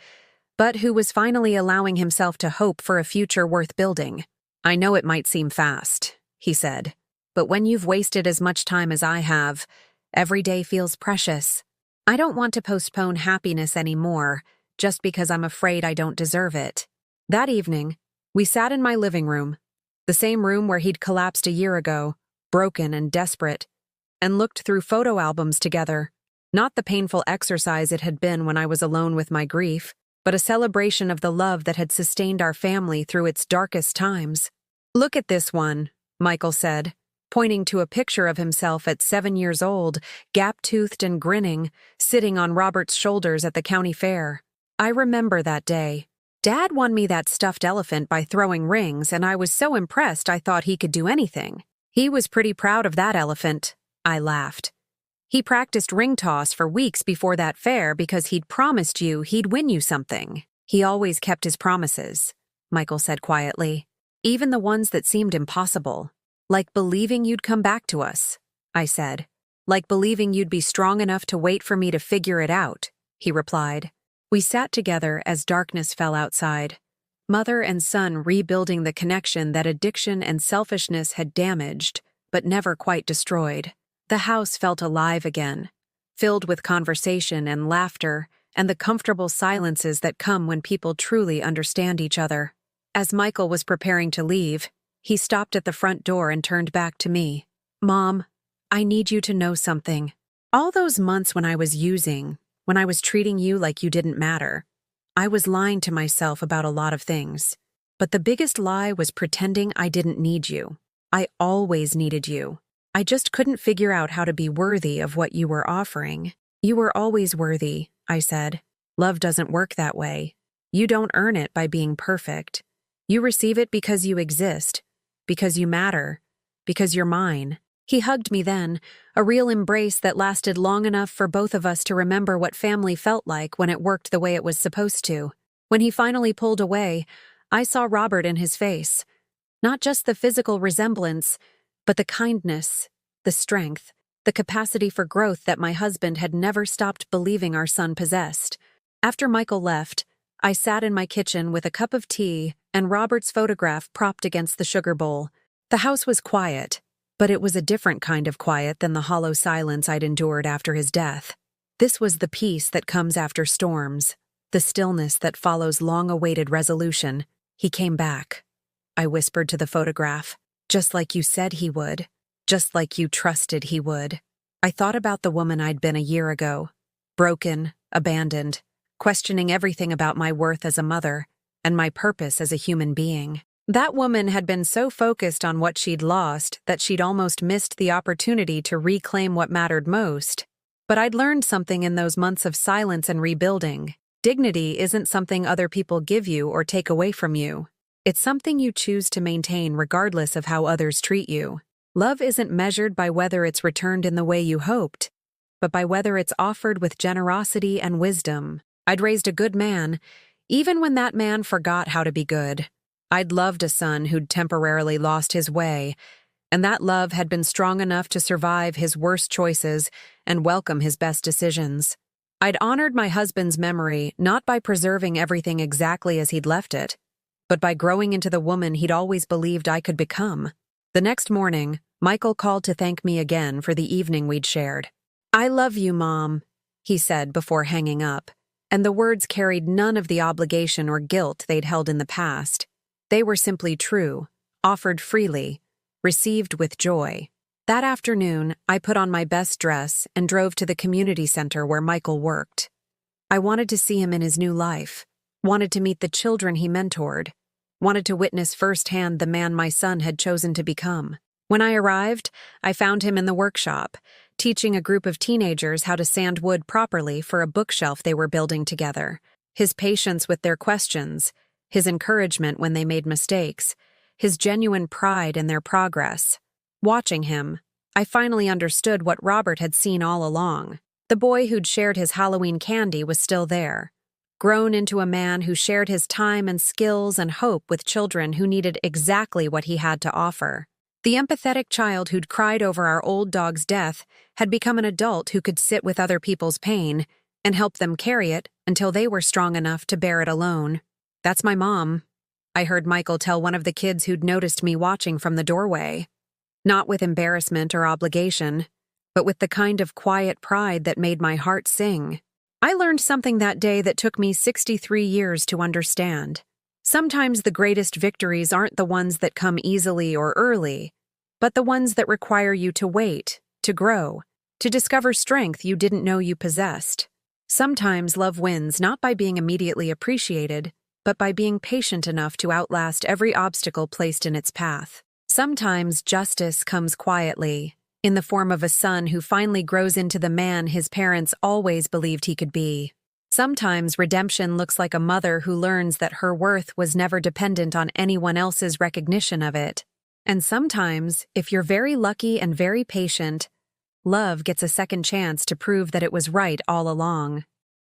but who was finally allowing himself to hope for a future worth building. "I know it might seem fast," he said, "but when you've wasted as much time as I have, every day feels precious. I don't want to postpone happiness anymore, just because I'm afraid I don't deserve it." That evening, we sat in my living room, the same room where he'd collapsed a year ago, broken and desperate, and looked through photo albums together. Not the painful exercise it had been when I was alone with my grief, but a celebration of the love that had sustained our family through its darkest times. "Look at this one," Michael said, pointing to a picture of himself at 7 years old, gap-toothed and grinning, sitting on Robert's shoulders at the county fair. I remember that day. Dad won me that stuffed elephant by throwing rings, and I was so impressed I thought he could do anything. He was pretty proud of that elephant. I laughed. He practiced ring toss for weeks before that fair because he'd promised you he'd win you something. He always kept his promises, Michael said quietly. Even the ones that seemed impossible. Like believing you'd come back to us, I said. Like believing you'd be strong enough to wait for me to figure it out, he replied. We sat together as darkness fell outside. Mother and son rebuilding the connection that addiction and selfishness had damaged, but never quite destroyed. The house felt alive again, filled with conversation and laughter and the comfortable silences that come when people truly understand each other. As Michael was preparing to leave, he stopped at the front door and turned back to me. Mom, I need you to know something. All those months when I was using, when I was treating you like you didn't matter, I was lying to myself about a lot of things. But the biggest lie was pretending I didn't need you. I always needed you. I just couldn't figure out how to be worthy of what you were offering. You were always worthy, I said. Love doesn't work that way. You don't earn it by being perfect. You receive it because you exist, because you matter, because you're mine. He hugged me then, a real embrace that lasted long enough for both of us to remember what family felt like when it worked the way it was supposed to. When he finally pulled away, I saw Robert in his face. Not just the physical resemblance, but the kindness, the strength, the capacity for growth that my husband had never stopped believing our son possessed. After Michael left, I sat in my kitchen with a cup of tea and Robert's photograph propped against the sugar bowl. The house was quiet, but it was a different kind of quiet than the hollow silence I'd endured after his death. This was the peace that comes after storms, the stillness that follows long-awaited resolution. He came back, I whispered to the photograph, just like you said he would, just like you trusted he would. I thought about the woman I'd been a year ago, broken, abandoned, questioning everything about my worth as a mother and my purpose as a human being. That woman had been so focused on what she'd lost that she'd almost missed the opportunity to reclaim what mattered most. But I'd learned something in those months of silence and rebuilding. Dignity isn't something other people give you or take away from you. It's something you choose to maintain regardless of how others treat you. Love isn't measured by whether it's returned in the way you hoped, but by whether it's offered with generosity and wisdom. I'd raised a good man, even when that man forgot how to be good. I'd loved a son who'd temporarily lost his way, and that love had been strong enough to survive his worst choices and welcome his best decisions. I'd honored my husband's memory not by preserving everything exactly as he'd left it, but by growing into the woman he'd always believed I could become. The next morning, Michael called to thank me again for the evening we'd shared. "I love you, Mom," he said before hanging up, and the words carried none of the obligation or guilt they'd held in the past. They were simply true, offered freely, received with joy. That afternoon, I put on my best dress and drove to the community center where Michael worked. I wanted to see him in his new life, wanted to meet the children he mentored, wanted to witness firsthand the man my son had chosen to become. When I arrived, I found him in the workshop, teaching a group of teenagers how to sand wood properly for a bookshelf they were building together. His patience with their questions, his encouragement when they made mistakes, his genuine pride in their progress. Watching him, I finally understood what Robert had seen all along. The boy who'd shared his Halloween candy was still there, grown into a man who shared his time and skills and hope with children who needed exactly what he had to offer. The empathetic child who'd cried over our old dog's death had become an adult who could sit with other people's pain and help them carry it until they were strong enough to bear it alone. "That's my mom," I heard Michael tell one of the kids who'd noticed me watching from the doorway. Not with embarrassment or obligation, but with the kind of quiet pride that made my heart sing. I learned something that day that took me 63 years to understand. Sometimes the greatest victories aren't the ones that come easily or early, but the ones that require you to wait, to grow, to discover strength you didn't know you possessed. Sometimes love wins not by being immediately appreciated, but by being patient enough to outlast every obstacle placed in its path. Sometimes justice comes quietly, in the form of a son who finally grows into the man his parents always believed he could be. Sometimes redemption looks like a mother who learns that her worth was never dependent on anyone else's recognition of it. And sometimes, if you're very lucky and very patient, love gets a second chance to prove that it was right all along.